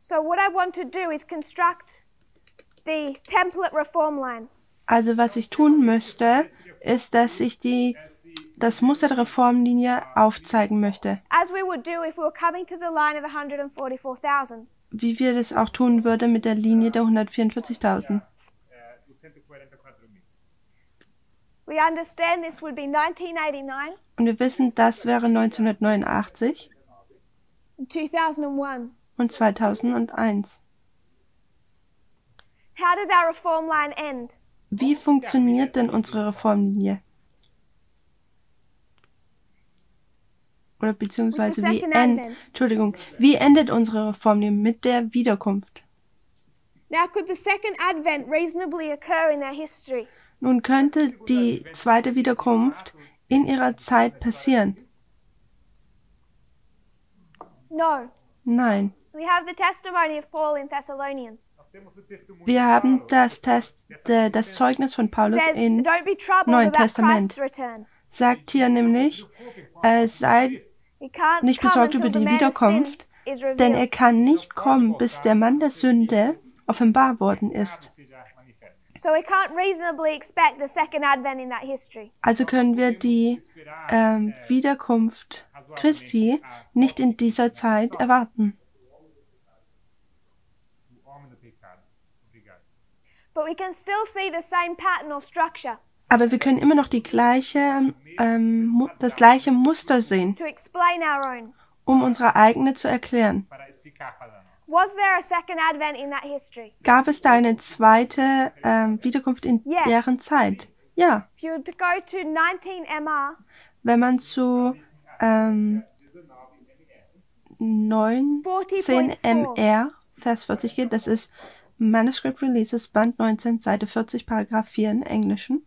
So what I want to do is construct the template reform line. Also was ich tun müsste, ist, dass ich das Muster der Reformlinie aufzeigen möchte. As we would do if we were coming to the line of 144,000. Wie wir das auch tun würden mit der Linie der 144.000. We understand this would be 1989. Und wir wissen, das wäre 1989 and 2001. Und 2001. How does our reform line end? Wie funktioniert denn unsere Reformlinie? Oder beziehungsweise wie endet unsere Reformlinie mit der Wiederkunft? Now could the second advent reasonably occur in their history? Nun könnte die zweite Wiederkunft in ihrer Zeit passieren. No. Nein. We have the testimony of Paul in Thessalonians. Wir haben das Zeugnis von Paulus im Neuen Testament. Sagt hier nämlich, seid nicht besorgt über die Wiederkunft, denn er kann nicht kommen, bis der Mann der Sünde offenbar worden ist. Also können wir die Wiederkunft Christi nicht in dieser Zeit erwarten. Aber wir können immer noch das gleiche Muster sehen, um unsere eigene zu erklären. Gab es da eine zweite Wiederkunft in deren Zeit? Ja. Wenn man zu 19 MR, Vers 40 geht, das ist Manuscript Releases, Band 19, Seite 40, Paragraph 4 im Englischen.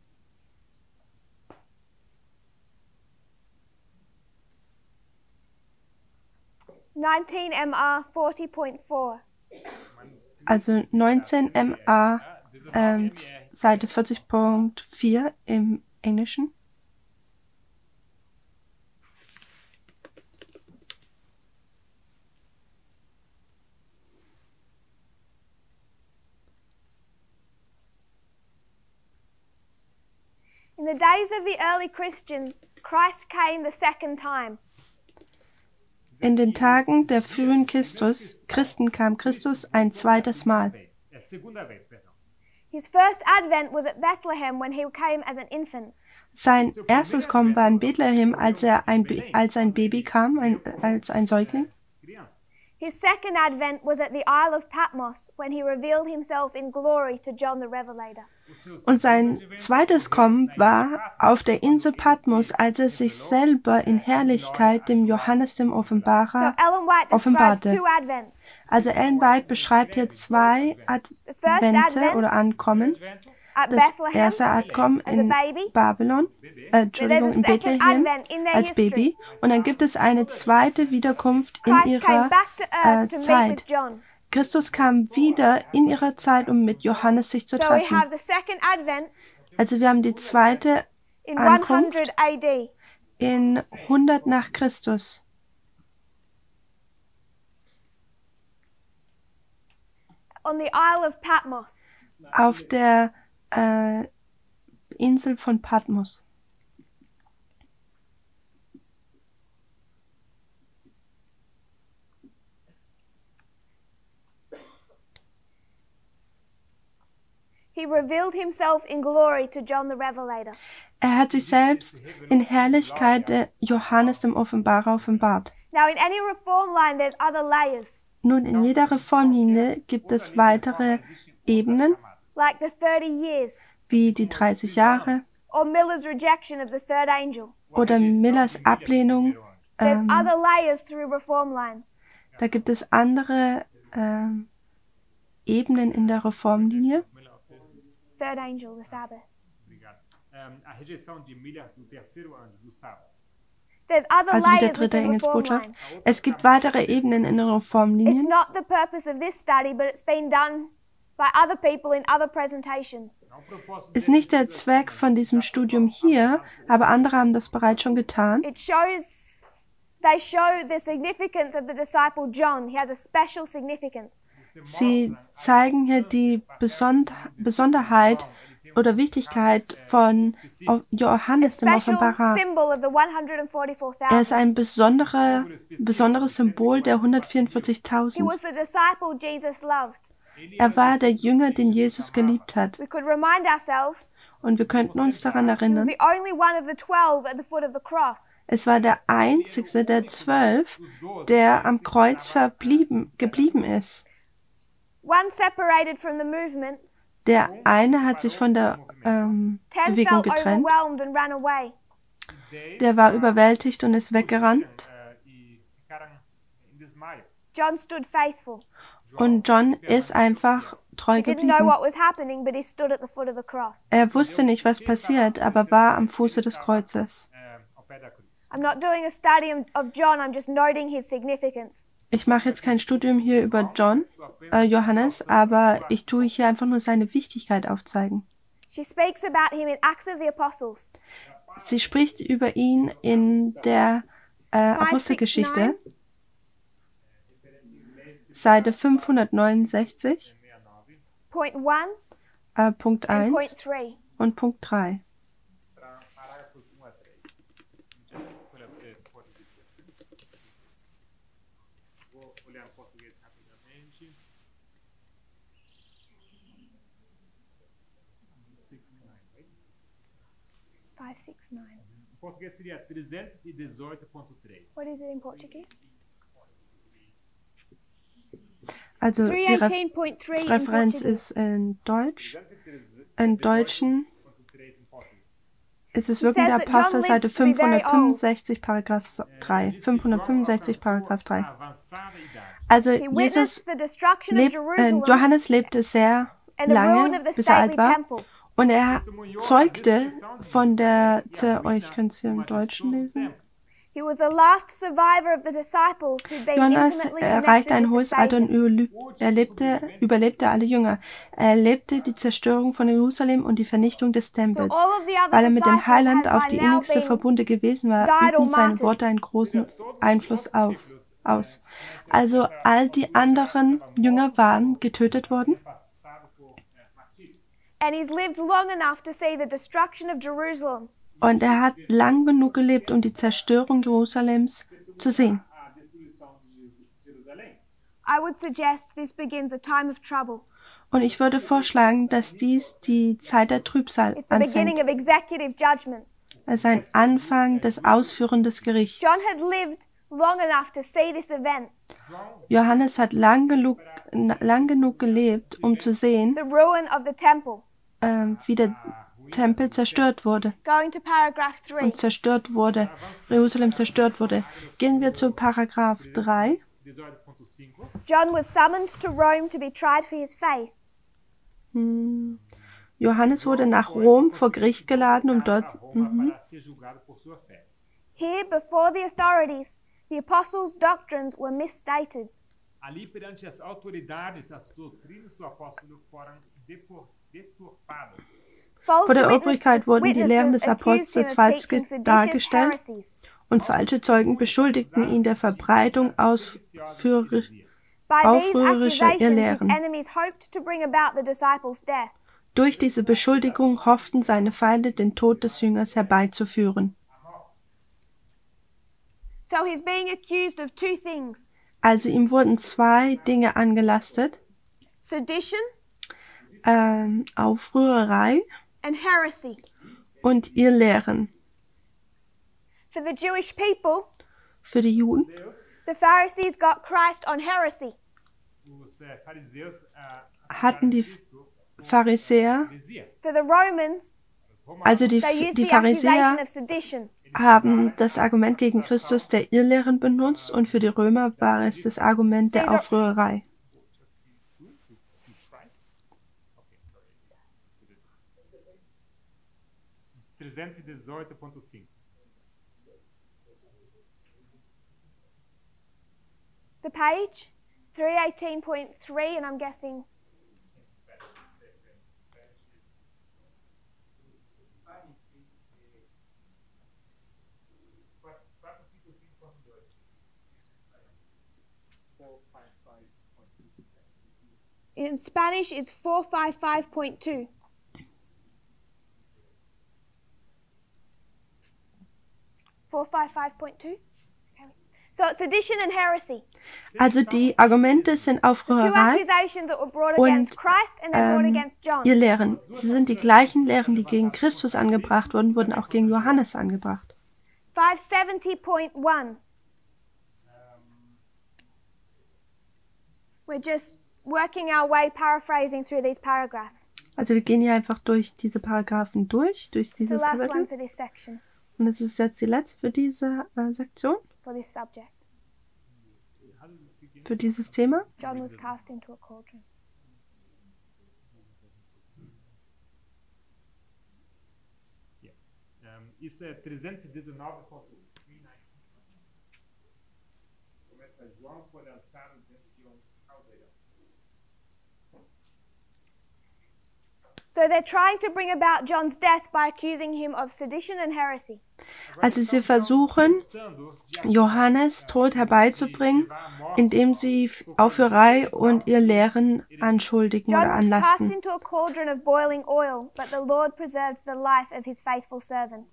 MR 40.4. Also 19 MA, Seite 40.4 im Englischen. In the days of the early Christians, Christ came the second time. In den Tagen der frühen Christen kam Christus ein zweites Mal. His first advent was at Bethlehem when he came as an infant. Sein erstes Kommen war in Bethlehem, als ein Baby kam, als ein Säugling. His second advent was at the Isle of Patmos when he revealed himself in glory to John the Revelator. Und sein zweites Kommen war auf der Insel Patmos, als er sich selber in Herrlichkeit dem Johannes dem Offenbarer offenbarte. Also Ellen White beschreibt hier 2 Advente oder Ankommen. Das erste Ankommen in Babylon, in Bethlehem als Baby. Und dann gibt es eine zweite Wiederkunft in ihrer Zeit. Christus kam wieder in ihrer Zeit, um mit Johannes sich zu treffen. Also wir haben die zweite Ankunft in 100 nach Christus. Auf der Insel von Patmos. He revealed himself in glory to John the Revelator. Er hat sich selbst in Herrlichkeit Johannes dem Offenbarer offenbart. Now in any reform line there's other layers. Nun, in jeder Reformlinie gibt es weitere Ebenen, like the 30 years, wie die 30 Jahre or Miller's rejection of the third angel. Oder Millers Ablehnung other layers through reform lines. Da gibt es andere Ebenen in der Reformlinie. Third angel, the Sabbath. Also wie der dritte Engelsbotschaft. Es gibt weitere Ebenen in der Reformlinie. It's not the purpose of this study, but it's been done by other people in other presentations. Ist nicht der Zweck von diesem Studium hier, aber andere haben das bereits schon getan. They show the significance of the disciple John. He has a special significance. Sie zeigen hier die Besonderheit oder Wichtigkeit von Johannes dem Offenbarer. Er ist ein besonderes Symbol der 144.000. Er war der Jünger, den Jesus geliebt hat. Und wir könnten uns daran erinnern, es war der einzige der 12, der am Kreuz geblieben ist. Der eine hat sich von der Bewegung getrennt. Der war überwältigt und ist weggerannt. Und John ist einfach treu geblieben. Er wusste nicht, was passiert, aber war am Fuße des Kreuzes. Ich mache jetzt kein Studium hier über Johannes, aber ich tue hier einfach nur seine Wichtigkeit aufzeigen. Sie spricht über ihn in der Apostelgeschichte, Seite 569, Punkt 1 und Punkt 3. Português seria 318.3. What is it in Portuguese? Also die Referenz ist in Deutsch. Im Deutschen ist es wirklich der Apostelseite 565, Paragraph 3. 565, Paragraph 3. Also Johannes lebte sehr lange, bis er alt war. Und er zeugte von der ich könnte es hier im Deutschen lesen. Johannes erreichte ein hohes Alter und überlebte alle Jünger. Er erlebte die Zerstörung von Jerusalem und die Vernichtung des Tempels. Weil er mit dem Heiland auf die innigste Verbunde gewesen war, übten seine Worte einen großen Einfluss aus. Also all die anderen Jünger waren getötet worden. Und er hat lang genug gelebt, um die Zerstörung Jerusalems zu sehen. Und ich würde vorschlagen, dass dies die Zeit der Trübsal anfängt. Es ist ein Anfang des Ausführen des Gerichts. Johannes hat lang genug gelebt, um zu sehen, wie der Tempel zerstört wurde und Jerusalem zerstört wurde. Gehen wir zu Paragraph 3. John was summoned to Rome to be tried for his faith. Johannes wurde nach Rom vor Gericht geladen, um dort... Here, before the authorities, the apostles' doctrines were misstated. Ali perante as autoridades, as doutrinas do apóstolo foram deturpadas. Vor der Obrigkeit wurden die Lehren des Apostels falsch dargestellt und falsche Zeugen beschuldigten ihn der Verbreitung aufrührerischer Irrlehren. Durch diese Beschuldigung hofften seine Feinde, den Tod des Jüngers herbeizuführen. Also ihm wurden zwei Dinge angelastet. Aufrührerei und Irrlehren. Für die Juden hatten die Pharisäer, also die Pharisäer haben das Argument gegen Christus der Irrlehren benutzt und für die Römer war es das Argument der Aufrührerei. The page, 318.3, and I'm guessing. In Spanish, it's 455.2. So it's sedition and heresy. Also die Argumente sind Aufrührerei und Irrlehren. Sie sind die gleichen Lehren, die gegen Christus angebracht wurden, wurden auch gegen Johannes angebracht. 570.1. We're just working our way, paraphrasing through these paragraphs. Also wir gehen hier einfach durch diese Paragraphen durch dieses Kapitel. Und das ist jetzt die letzte für diese Sektion. For this subject. Für dieses Thema. John was cast into a cauldron. Isso é 319 pontos. Começa João foi lançado dentro de caldeirão. So they're trying to bring about John's death by accusing him of sedition and heresy. Also sie versuchen, Johannes Tod herbeizubringen, indem sie Aufrührerei und Irrlehren anschuldigen oder anlasten. John was cast into a cauldron of boiling oil, but the Lord preserved the life of his faithful servant.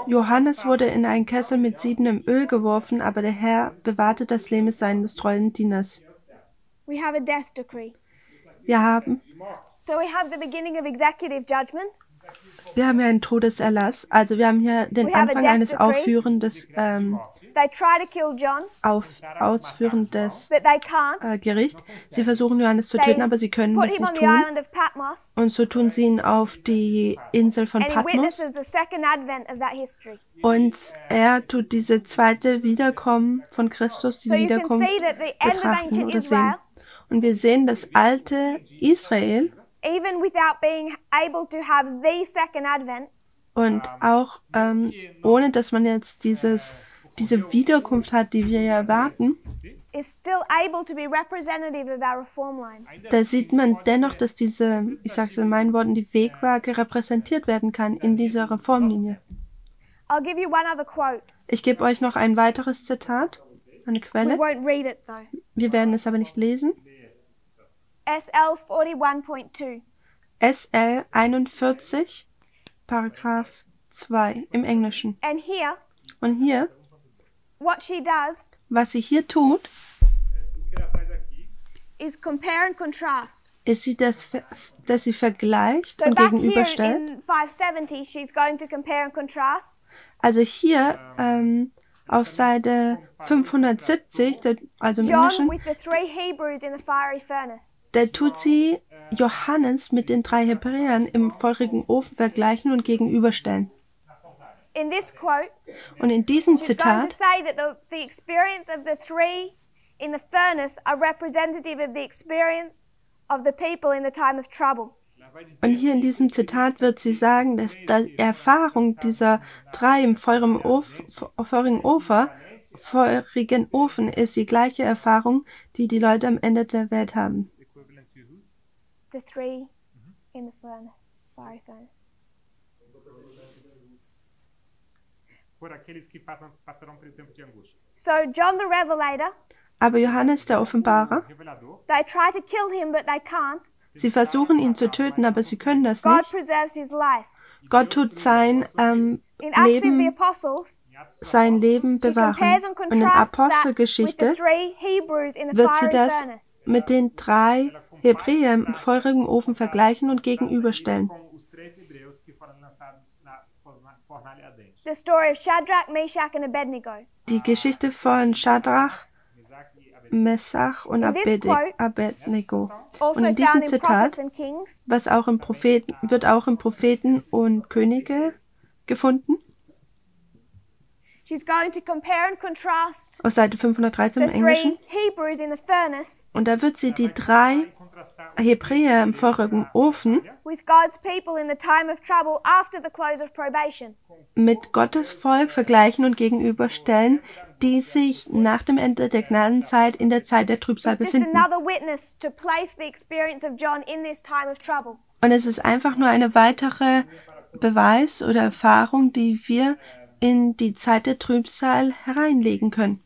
Johannes wurde in einen Kessel mit siedendem Öl geworfen, aber der Herr bewahrte das Leben seines treuen Dieners. We have a death decree. Wir haben hier einen Todeserlass, also wir haben hier den Anfang eines Ausführen des Gericht. Sie versuchen Johannes zu töten, aber sie können es nicht tun. Und so tun sie ihn auf die Insel von Patmos. Und er tut diese zweite Wiederkommen von Christus, diese Wiederkommen betrachten oder sehen. Und wir sehen das alte Israel, und auch ohne dass man jetzt diese Wiederkunft hat, die wir ja erwarten, da sieht man dennoch, dass diese, ich sage es in meinen Worten, die Wegwaage repräsentiert werden kann in dieser Reformlinie. Ich gebe euch noch ein weiteres Zitat, eine Quelle. Wir werden es aber nicht lesen. SL 41.2. SL 41, Paragraph 2 im Englischen. Und hier, was sie hier tut, is compare and contrast. Ist sie dass sie vergleicht und gegenüberstellt. In 570, she's going to compare and contrast. Also hier auf Seite 570, also im Englischen, da tut sie Johannes mit den 3 Hebräern im feurigen Ofen vergleichen und gegenüberstellen. Und in diesem Zitat und hier in diesem Zitat wird sie sagen, dass die Erfahrung dieser 3 im feurigen Ofen ist die gleiche Erfahrung, die die Leute am Ende der Welt haben. The 3 in the furnace, fiery furnace. So John the Revelator. Aber Johannes der Offenbarer. They try to kill him, but they can't. Sie versuchen ihn zu töten, aber sie können das nicht. Gott tut sein Leben bewahren. Und in Apostelgeschichte wird sie das mit den 3 Hebräern im feurigen Ofen vergleichen und gegenüberstellen. Die Geschichte von Schadrach, Messach und Abednego. Und in diesem Zitat, wird auch im Propheten und Könige gefunden. Auf Seite 513 im Englischen. Und da wird sie die 3 Hebräer im feurigen Ofen mit Gottes Volk vergleichen und gegenüberstellen, die sich nach dem Ende der Gnadenzeit in der Zeit der Trübsal befinden. Und es ist einfach nur eine weitere Beweis oder Erfahrung, die wir in die Zeit der Trübsal hereinlegen können.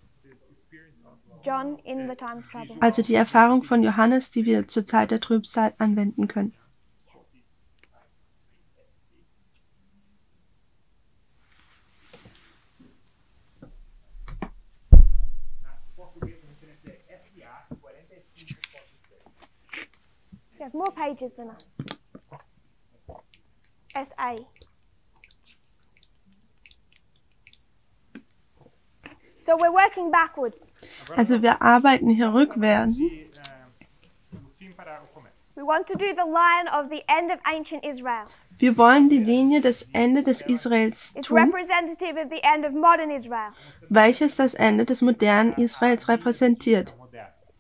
Also die Erfahrung von Johannes, die wir zur Zeit der Trübsal anwenden können. He has more pages than us. SA. So we're working backwards. Also wir arbeiten hier rückwärts. We want to do the line of the end of ancient Israel. Wir wollen die Linie des Ende des Israels It's tun, representative of the end of modern Israel. welches das Ende des modernen Israels repräsentiert,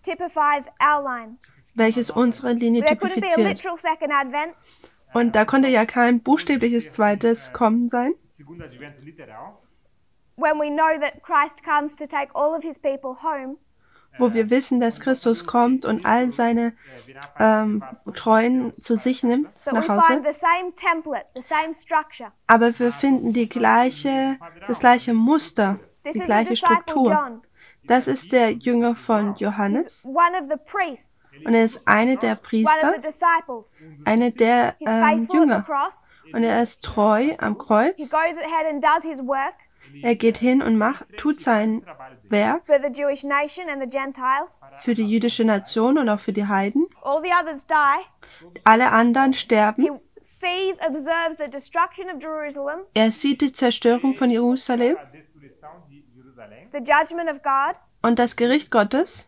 Typifies our line. welches unsere Linie There couldn't be a typifiziert. literal second advent. Und da konnte ja kein buchstäbliches zweites Kommen sein, Segundo advento literal, When we know that Christ comes to take all of his people home, wo wir wissen, dass Christus kommt und all seine Treuen zu sich nimmt but we nach Hause. find the same template, the same structure. Aber wir finden das gleiche Muster, This die is the gleiche disciple Struktur. John. Das ist der Jünger von He's Johannes one of the priests, und er ist eine der one of Priester, the disciples. eine der He's faithful at the Jünger. cross. Und er ist treu am He Kreuz. goes ahead and does his work Er geht hin und tut sein Werk for the Jewish nation and the Gentiles. für die jüdische Nation und auch für die Heiden. All the others die. Alle anderen sterben. He sees, observes the destruction of Jerusalem, Er sieht die Zerstörung von Jerusalem, a destruição de Jerusalém, the judgment of God. und das Gericht Gottes.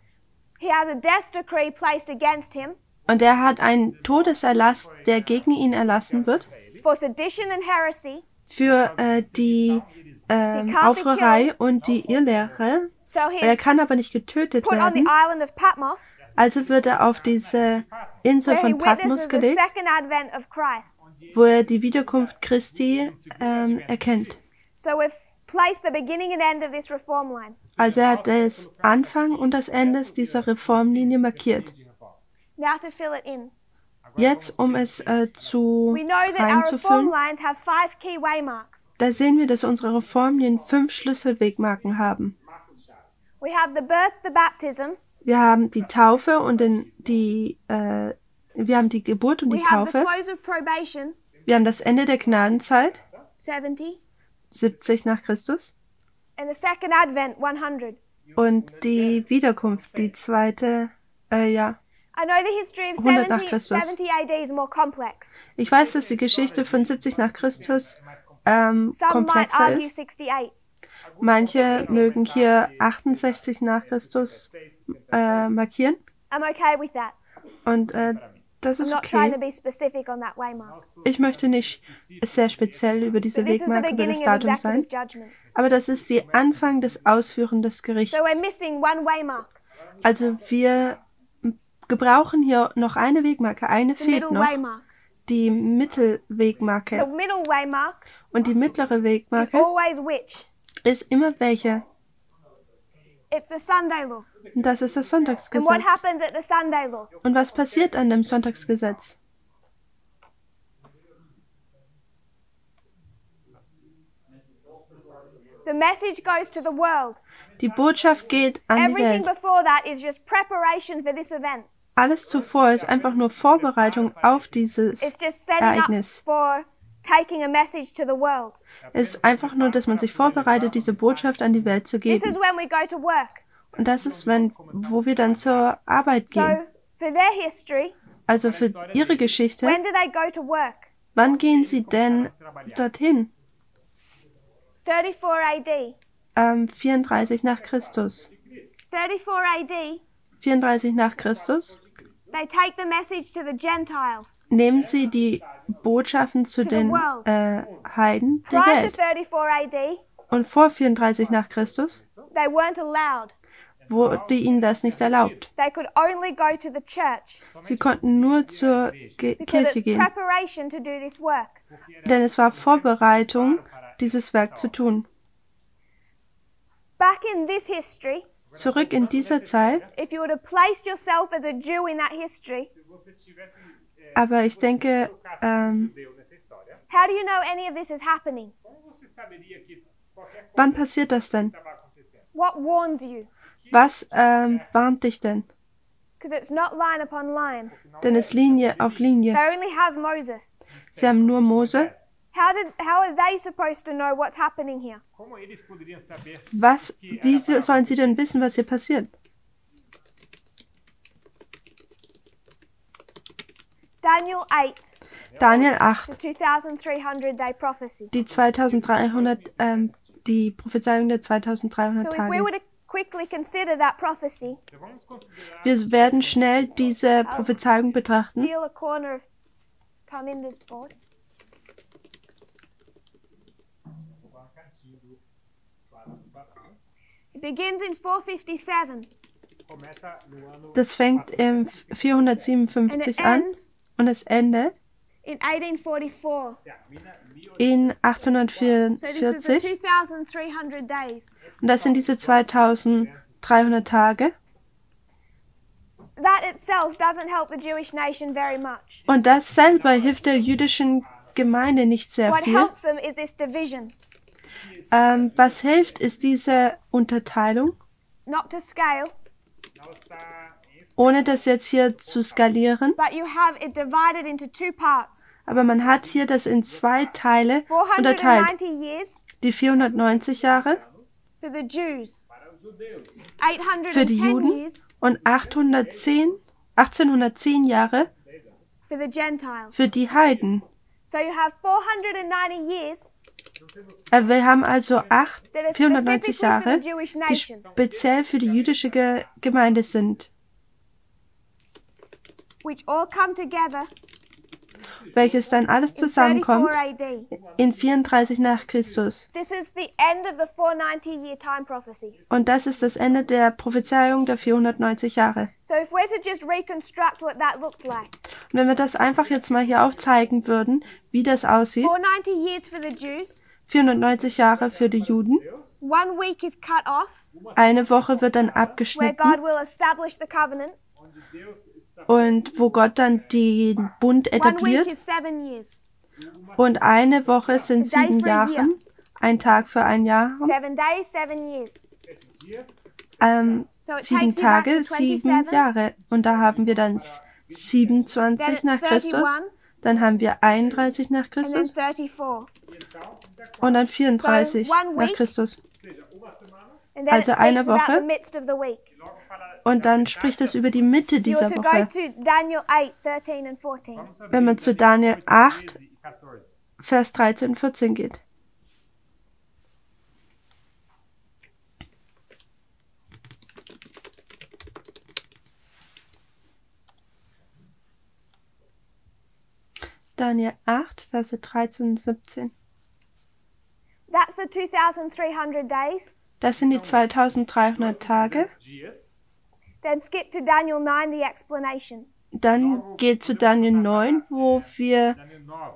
He has a death decree placed against him Und er hat einen Todeserlass, der gegen ihn erlassen wird, for sedition and heresy. für die Aufrührei und die Irrlehre. So Er he's kann aber nicht getötet put on the werden. island of Patmos, Also wird er auf diese Insel where he von Patmos witnesses the gelegt, second advent of Christ. wo er die Wiederkunft Christi erkennt. So we've placed the beginning and end of this reform line. Also er hat das Anfang und das Ende dieser Reformlinie markiert. Now to fill it in. Jetzt, um es We know that our reform reinzufüllen, lines have 5 key waymarks. da sehen wir, dass unsere Reformlinien 5 Schlüsselwegmarken haben. We have the birth, the baptism. Wir haben die Taufe und wir haben die Geburt und We die have the Taufe. close of probation, Wir haben das Ende der Gnadenzeit, 70, 70 nach Christus, and the second advent, 100. und die Wiederkunft, die zweite, I know the history of 100 nach 70, Christus. 70 AD is more complex. Ich weiß, dass die Geschichte von 70 nach Christus Some might komplexer argue ist. 68. Manche mögen hier 68 nach Christus markieren, I'm okay with that. und das I'm ist not trying to okay. be specific on that waymark. Ich möchte nicht sehr speziell über diese But this is the Wegmarke, über das beginning of Datum sein, executive judgment. aber das ist der Anfang des Ausführen des Gerichts. So we're missing one waymark, Also wir gebrauchen hier noch eine Wegmarke, eine the fehlt middle noch, waymark. die The Mittelwegmarke. middle waymark Und die mittlere is Wegmarke always which? ist immer welche? It's the Sunday law. Und das ist das And what Sonntagsgesetz. happens at the Sunday law? Und was passiert an dem Sonntagsgesetz? The message goes to the world. Die Botschaft geht an die Everything Welt. before that is just preparation for this event. Alles zuvor ist einfach nur Vorbereitung auf dieses It's just setting Ereignis. up for taking a message to the world. Es ist einfach nur, dass man sich vorbereitet, diese Botschaft an die Welt zu This geben. is when we go to work. Und das ist, wo wir dann zur Arbeit So gehen. for their history, Also für ihre Geschichte, when do they go to work? wann gehen sie denn dorthin? 34 AD. 34 nach Christus. 34 AD, 34 nach Christus they take the message to the Gentiles. nehmen sie die Botschaften zu To the den world. Heiden der Prior to Welt. 34 AD, Und vor 34 nach Christus they weren't allowed. wurde ihnen das nicht erlaubt. They could only go to the church. Sie konnten nur zur Kirche gehen, preparation to do this work. denn es war Vorbereitung, dieses Werk zu tun. Back in this history, Zurück in dieser Zeit, if you would have placed yourself as a Jew in that history, aber ich denke, how do you know any of this is happening? wann passiert das denn? What warns you? Was warnt dich denn? Because it's not line upon line. Denn es Linie auf Linie. They only have Moses. Sie haben nur Mose. How are they supposed to know what's happening here? Wie sollen sie denn wissen, was hier passiert? Daniel 8. The 2300-day prophecy. Die 2300, die Prophezeiung der 2300 So if we Tage. were to quickly consider that prophecy, Wir werden schnell diese Prophezeiung betrachten. steal a corner of Kaminder's board. It begins in 457 Das fängt im and it 457 an ends und es endet in 1844. in So this is the 1844. 2300 days. Und das sind diese 2300 Tage. That itself doesn't help the Jewish nation very much. Und das selber hilft der jüdischen Gemeinde nicht sehr What viel. helps them is this division, Was hilft, ist diese Unterteilung, not to scale, ohne das jetzt hier zu skalieren. but you have it divided into two parts. Aber man hat hier das in zwei Teile unterteilt. 490 years Die 490 Jahre for the Jews, für die 810 Juden years und 1810 Jahre for the Gentiles. für die Heiden. So you have 490 years Wir haben also that are 490 specifically for Jahre, the Jewish die nation, speziell für die jüdische Gemeinde sind, which all come together welches dann alles in zusammenkommt 34 AD. in 34 nach Christus. This is the end of the 490-year time prophecy. Und das ist das Ende der Prophezeiung der 490 Jahre. So if we're to just reconstruct what that looked like, Und wenn wir das einfach jetzt mal hier auch zeigen würden, wie das aussieht, 490 years for the Jews, 490 Jahre für die Juden, 1 week is cut off, eine Woche wird dann where abgeschnitten God will establish the covenant. und wo Gott dann den Bund 1 week etabliert. is 7 years. Und eine Woche sind 7 Jahre, ein Tag für ein Jahr, 7 days, 7 years. 7 Tage, 7 Jahre. Und da haben wir dann Then 27 it's nach Christus, 31, dann haben wir 31 nach and then Christus 34. und dann 34 So, 1 nach week. Christus. And then Also it eine speaks about Woche. the midst of the week. Und dann spricht es über die Mitte You dieser are to go Woche. to Daniel 8, 13 and 14. Wenn man zu Daniel 8, Vers 13 und 14 geht. Daniel 8, Verse 13 und 17. That's the 2,300 days. Das sind die 2300 Tage. Then skip to Daniel 9, the explanation. Dann geht zu Daniel 9, wo wir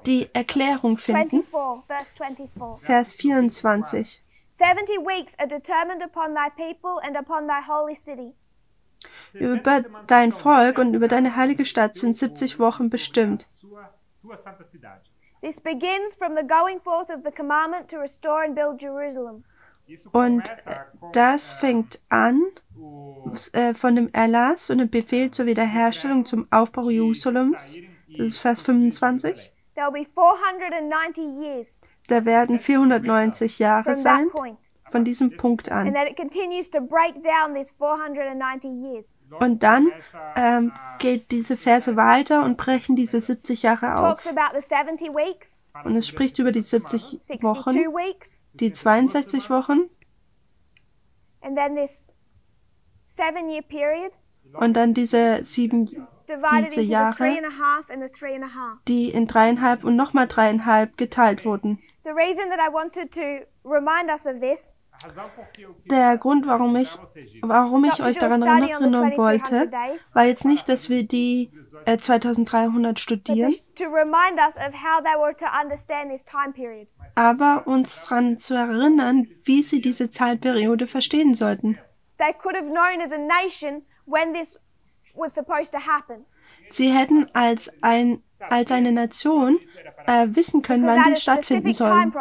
die Erklärung finden. 24, verse 24. Vers 24. 70 weeks are determined upon thy people and upon thy holy city. Über dein Volk und über deine heilige Stadt sind 70 Wochen bestimmt. This begins from the going forth of the commandment to restore and build Jerusalem. Und das fängt an von dem Erlass und dem Befehl zur Wiederherstellung zum Aufbau Jerusalems. Das ist Vers 25. There will be 490 years Da werden 490 Jahre from sein, that point. von diesem Punkt And an. then it continues to break down these 490 years. Und dann geht diese Verse weiter und brechen diese 70 Jahre Talks auf. about the 70 weeks, Und es spricht über die 70 62 Wochen, weeks, die 62 Wochen and then this 7-year period. und dann diese diese Jahre, die in 3,5 und nochmal 3,5 geteilt wurden. Der Grund, warum ich euch daran erinnern wollte, war jetzt nicht, dass wir die 2300 studieren, aber uns daran zu erinnern, wie sie diese Zeitperiode verstehen sollten. Sie hätten als eine Nation wissen können, wann dies stattfinden soll.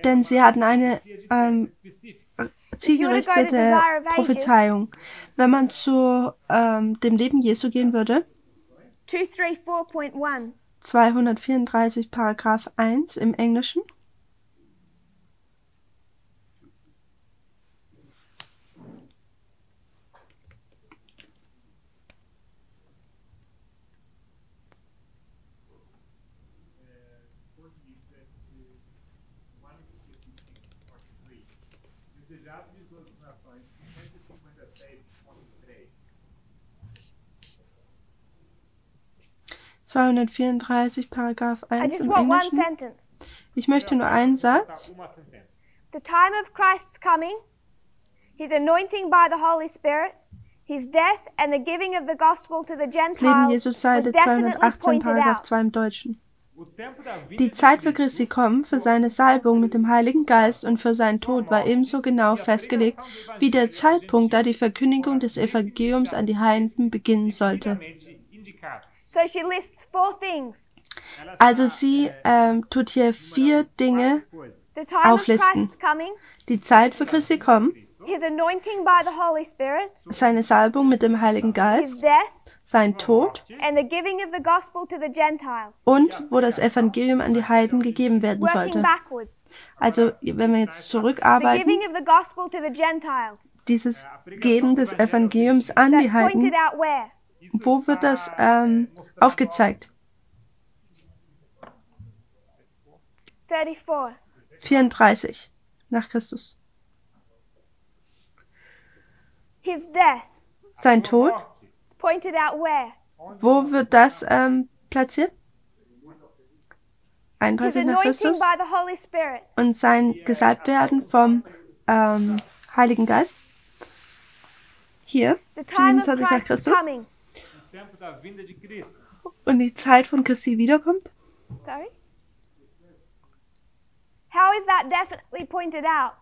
Denn sie hatten eine zielgerichtete Prophezeiung. Wenn man zu dem Leben Jesu gehen würde, 234 Paragraph 1 im Englischen. Paragraph 1 im Englischen. Ich möchte nur einen Satz. The time of Christ's coming, his anointing by the Holy Spirit, his death and the giving of the gospel to the Gentiles. Leben Jesus, Seite 218, Paragraph 2 im Deutschen. Die Zeit für Christi kommen, für seine Salbung mit dem Heiligen Geist und für seinen Tod war ebenso genau festgelegt, wie der Zeitpunkt, da die Verkündigung des Evangeliums an die Heiden beginnen sollte. Also sie tut hier 4 Dinge auflisten. Die Zeit für Christi kommen, seine Salbung mit dem Heiligen Geist, sein Tod und wo das Evangelium an die Heiden gegeben werden sollte. Also wenn wir jetzt zurückarbeiten, dieses Geben des Evangeliums an die Heiden, wo wird das aufgezeigt? 34 nach Christus. Sein Tod. Wo wird das platziert? 31 nach Christus. Und sein Gesalbtwerden vom Heiligen Geist. Hier, 24 nach Christus. Und die Zeit von Christi wiederkommt? Sorry? How is that definitely pointed out?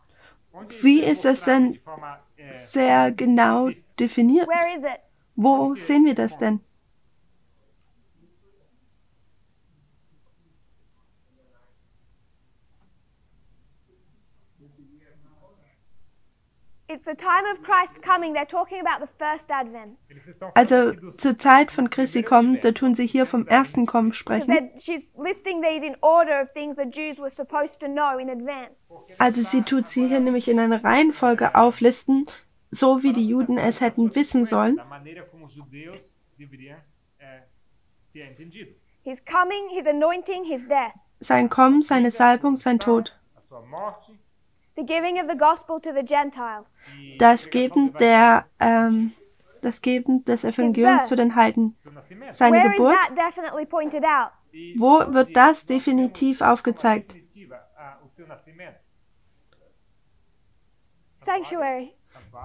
Wie ist das denn sehr genau definiert? Where is it? Wo sehen wir das denn? It's the time of Christ's coming. They're talking about the first advent. Also zur Zeit von Christi kommen, da tun sie hier vom ersten Kommen sprechen. She's listing these in order of things the Jews were supposed to know in advance. Also sie tut sie hier nämlich in einer Reihenfolge auflisten, so wie die Juden es hätten wissen sollen. His coming, his anointing, his death. Sein Kommen, seine Salbung, sein Tod. The giving of the gospel to the Gentiles. Das Geben des Evangeliums zu den Heiden. Seine Where Geburt. is that definitely pointed out? Wo wird das definitiv aufgezeigt? Sanctuary.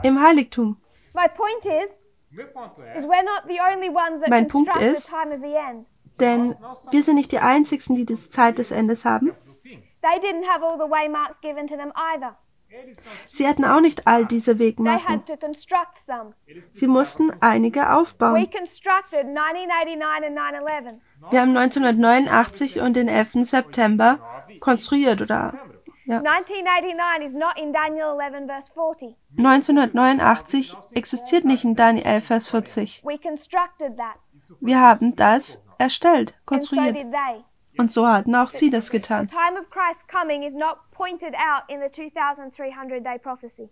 Im Heiligtum. My point is we're not the only ones that Mein Punkt construct ist, the time of the end. denn wir sind nicht die Einzigen, die die Zeit des Endes haben. They didn't have all the waymarks given to them either. Sie hatten auch nicht all diese They Wegmarken. had to construct some. Sie mussten einige We aufbauen. constructed 1989 and 9/11. Wir haben 1989 und den 11. September konstruiert, oder? Ja. 1989 is not in Daniel 11 verse 40. 1989 existiert nicht in Daniel 11, Vers 40. We constructed that. Wir haben das erstellt, And so konstruiert. did they. Und so hatten auch sie das getan. The time of Christ's coming is not pointed out in the 2300-day prophecy.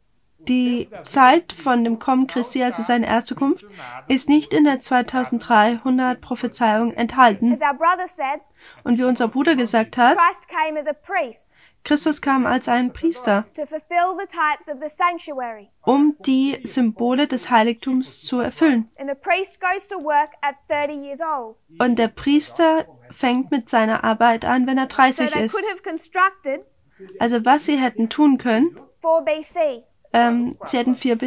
die Zeit von dem Kommen Christi, also seine erste Kunft, ist nicht in der 2300 Prophezeiung enthalten. Und wie unser Bruder gesagt hat, Christus kam als ein Priester, um die Symbole des Heiligtums zu erfüllen. Und der Priester fängt mit seiner Arbeit an, wenn er 30 ist. Also was sie hätten tun können, sie hätten 4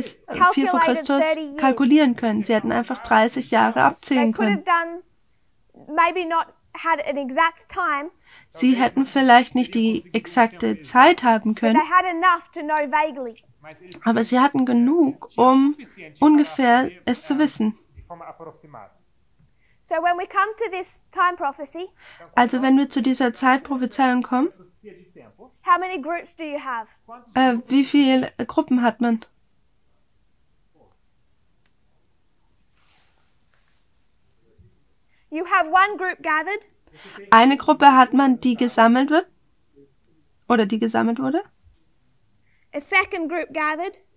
vor Christus kalkulieren können. Sie hätten einfach 30 Jahre abzählen können. Sie hätten vielleicht nicht die exakte Zeit haben können, aber sie hatten genug, um ungefähr es zu wissen. Also wenn wir zu dieser Zeitprophezeiung kommen, wie viele Gruppen hat man? Eine Gruppe hat man, die gesammelt wird oder die gesammelt wurde.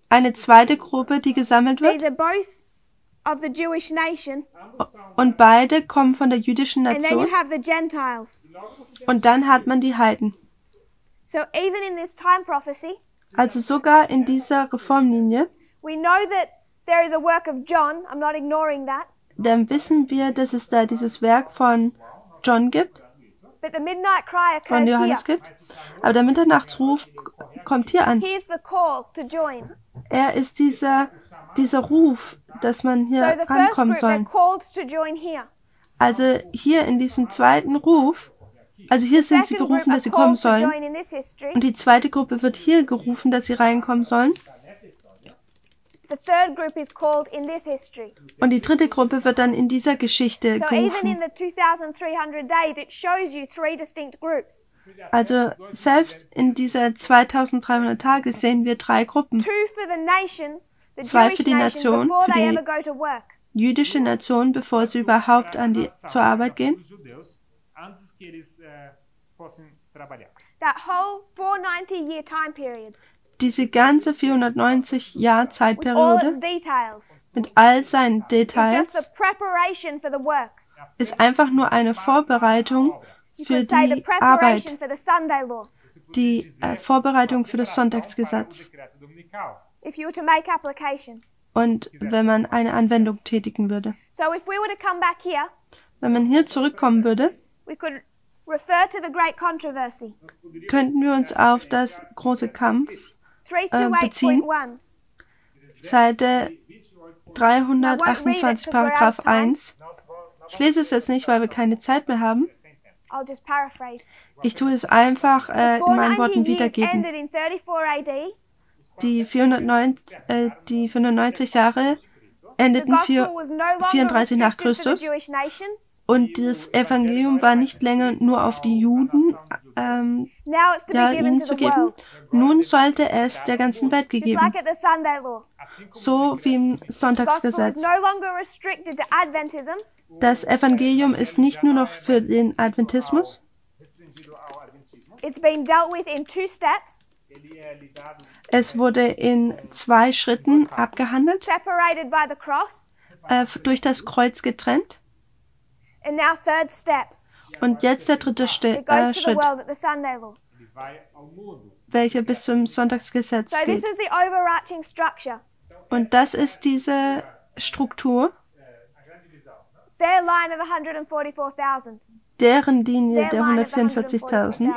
Eine zweite Gruppe, die gesammelt wird. Und beide kommen von der jüdischen Nation. Und dann hat man die Heiden. Also sogar in dieser Reformlinie, dann wissen wir, dass es da dieses Werk von John gibt, von Johannes gibt. Aber der Mitternachtsruf kommt hier an. Er ist dieser Ruf, dass man hier rankommen soll. Also hier in diesem zweiten Ruf, also hier sind sie berufen, dass sie kommen sollen. Und die zweite Gruppe wird hier gerufen, dass sie reinkommen sollen. Und die dritte Gruppe wird dann in dieser Geschichte gerufen. Also selbst in dieser 2300 Tage sehen wir 3 Gruppen. 2 für die Nation, für die jüdische Nation, bevor sie überhaupt zur Arbeit gehen. Diese ganze 490-Jahr-Zeitperiode mit all seinen Details ist einfach nur eine Vorbereitung für die Arbeit, die Vorbereitung für das Sonntagsgesetz. Und wenn man eine Anwendung tätigen würde. Wenn man hier zurückkommen würde, könnten wir uns auf das große Kampf beziehen. Seite 328, Paragraph 1. Ich lese es jetzt nicht, weil wir keine Zeit mehr haben. Ich tue es einfach in meinen Worten wiedergeben. Die 490 Jahre endeten 34 nach Christus. Und das Evangelium war nicht länger nur auf die Juden ihnen zu geben. Nun sollte es der ganzen Welt gegeben. So wie im Sonntagsgesetz. Das Evangelium ist nicht nur noch für den Adventismus. Es wurde in 2 Schritten abgehandelt, durch das Kreuz getrennt. Und jetzt der dritte Schritt, welcher bis zum Sonntagsgesetz geht. Und das ist diese Struktur, deren Linie der 144.000,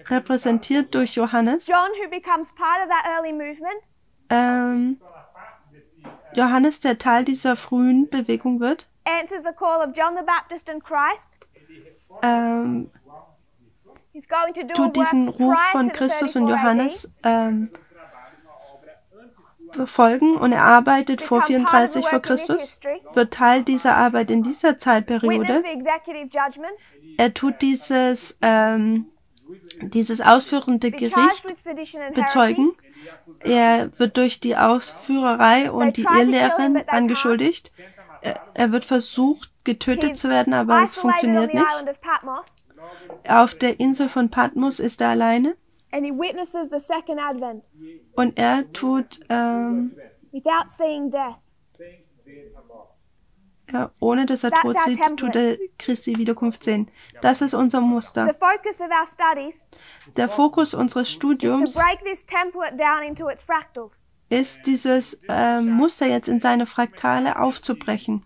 repräsentiert durch Johannes. Johannes, der Teil dieser frühen Bewegung wird, tut diesen Ruf von Christus und Johannes befolgen und er arbeitet vor 34 vor Christus, wird Teil dieser Arbeit in dieser Zeitperiode. Er tut dieses ausführende Gericht bezeugen. Er wird durch die Ausführerei und die Irrlehren angeschuldigt. Er wird versucht, getötet zu werden, aber es funktioniert nicht. Auf der Insel von Patmos ist er alleine. And he witnesses the second advent. Und er tut, without seeing death. Ja, ohne dass er tot sieht, tut er Christi Wiederkunft sehen. Das ist unser Muster. The focus of our studies Der Fokus unseres Studiums is to break this template down into its fractals. Ist, dieses Muster jetzt in seine Fraktale aufzubrechen.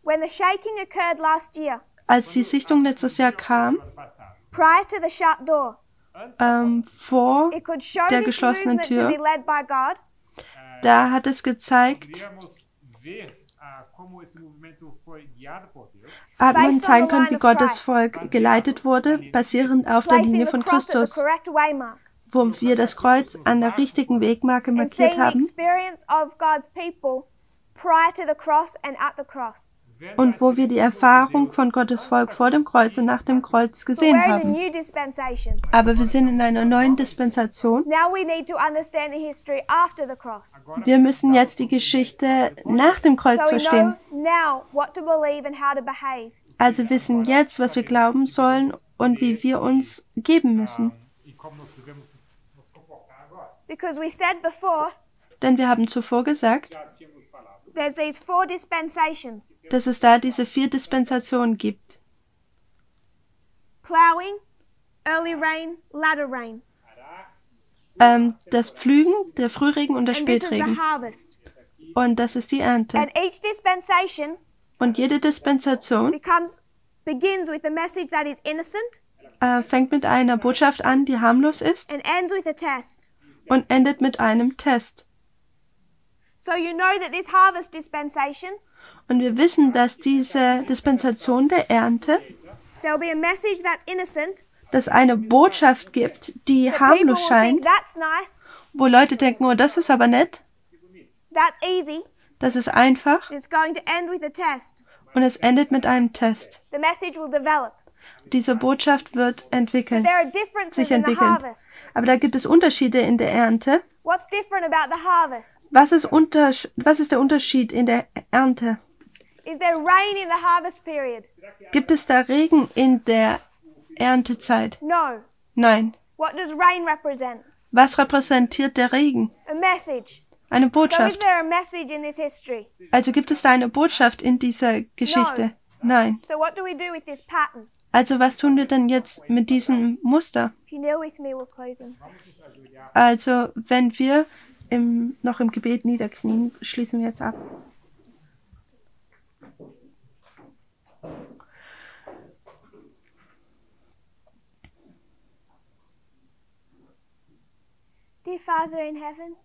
When the shaking occurred last year, als die Sichtung letztes Jahr kam, prior to the shut door, vor der geschlossenen Tür, da hat es gezeigt, hat man zeigen können, wie Gottes Volk geleitet wurde, basierend auf der Linie von Christus, wo wir das Kreuz an der richtigen Wegmarke markiert haben und wo wir die Erfahrung von Gottes Volk vor dem Kreuz und nach dem Kreuz gesehen haben. Aber wir sind in einer neuen Dispensation. Wir müssen jetzt die Geschichte nach dem Kreuz verstehen. Also wissen jetzt, was wir glauben sollen und wie wir uns geben müssen. Denn wir haben zuvor gesagt, dass es da diese 4 Dispensationen gibt. Plowing, early rain, latter rain. Das Pflügen, der Frühregen und der Spätregen. Und das ist die Ernte. And each dispensation und jede Dispensation begins with a message that is innocent, fängt mit einer Botschaft an, die harmlos ist, and ends with a test. Und endet mit einem Test. So you know that this harvest dispensation, und wir wissen, dass diese Dispensation der Ernte, there'll be a message that's innocent, dass eine Botschaft gibt, die harmlos scheint, nice, wo Leute denken, oh, das ist aber nett, that's easy, das ist einfach, it's going to end with a test. Und es endet mit einem Test. The message will develop. Diese Botschaft wird sich entwickeln. Aber da gibt es Unterschiede in der Ernte. What's different about the harvest? Was ist der Unterschied in der Ernte? Is there rain in the harvest period? Gibt es da Regen in der Erntezeit? No. Nein. What does rain represent? Was repräsentiert der Regen? A message. Eine Botschaft. So is there a message in this history? Also gibt es da eine Botschaft in dieser Geschichte? No. Nein. So what do we do with this pattern? Also was tun wir denn jetzt mit diesem Muster? If you kneel with me, we'll close them. Also wenn wir noch im Gebet niederknien, schließen wir jetzt ab. Dear Father in heaven,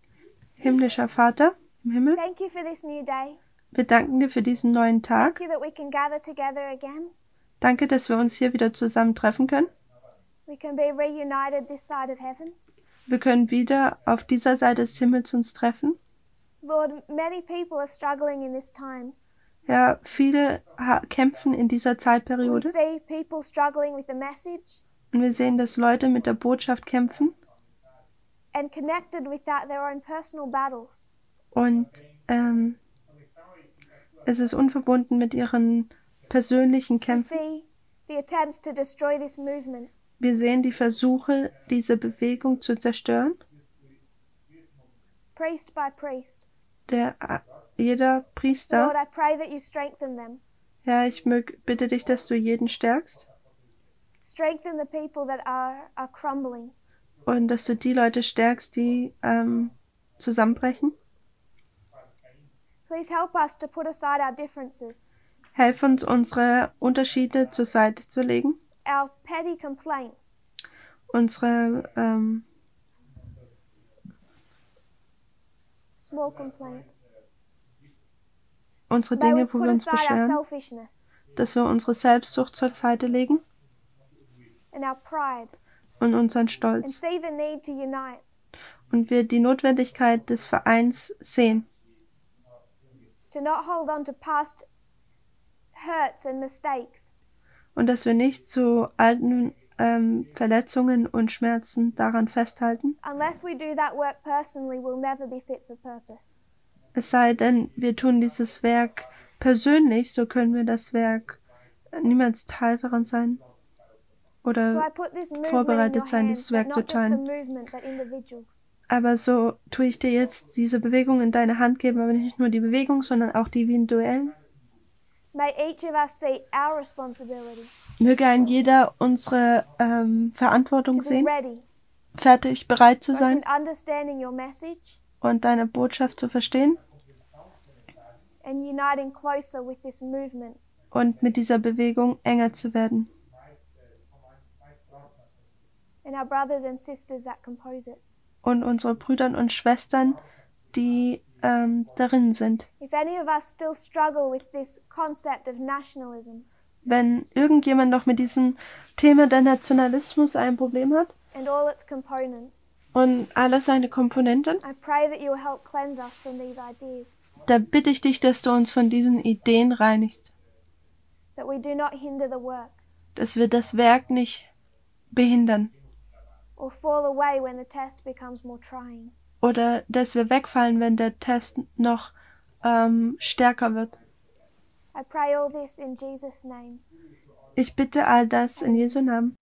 himmlischer Vater im Himmel, thank you for this new day. Wir danken dir für diesen neuen Tag. Thank you that we can gather together again. Danke, dass wir uns hier wieder zusammen treffen können. We can be reunited this side of heaven. Wir können wieder auf dieser Seite des Himmels uns treffen. Lord, many people are struggling in this time. Ja, viele kämpfen in dieser Zeitperiode. We see people struggling with the message. Und wir sehen, dass Leute mit der Botschaft kämpfen. And connected with that, their own personal battles. Und es ist unverbunden mit ihren persönlichen Kämpfen. We see the attempts to destroy this movement. Wir sehen die Versuche, diese Bewegung zu zerstören. Priest by priest. Jeder Priester. Lord, I pray that you strengthen them. Ja, ich bitte dich, dass du jeden stärkst. Strengthen the people that are crumbling. Und dass du die Leute stärkst, die zusammenbrechen. Please help us to put aside our differences. Helf uns, unsere Unterschiede zur Seite zu legen. Our petty complaints. Unsere small complaints. Unsere Dinge, wo wir uns beschweren, dass wir unsere Selbstsucht zur Seite legen. And our pride. Und unseren Stolz. And see the need to unite. Und wir die Notwendigkeit des Vereins sehen. To not hold on to past hurts and mistakes. Und dass wir nicht zu alten Verletzungen und Schmerzen daran festhalten. Unless we do that work personally, we'll never be fit for purpose. Es sei denn, wir tun dieses Werk persönlich, so können wir das Werk niemals Teil daran sein oder vorbereitet sein, dieses Werk zu teilen. Aber so tue ich dir jetzt diese Bewegung in deine Hand geben, aber nicht nur die Bewegung, sondern auch die individuellen. Möge ein jeder unsere Verantwortung sehen, fertig, bereit zu sein und deine Botschaft zu verstehen und mit dieser Bewegung enger zu werden. Und unsere Brüder und Schwestern, die darin sind. Wenn irgendjemand noch mit diesem Thema der Nationalismus ein Problem hat und alle seine Komponenten, da bitte ich dich, dass du uns von diesen Ideen reinigst. Dass wir das Werk nicht behindern. Oder dass wir wegfallen, wenn der Test noch stärker wird. Ich bitte all das in Jesu Namen.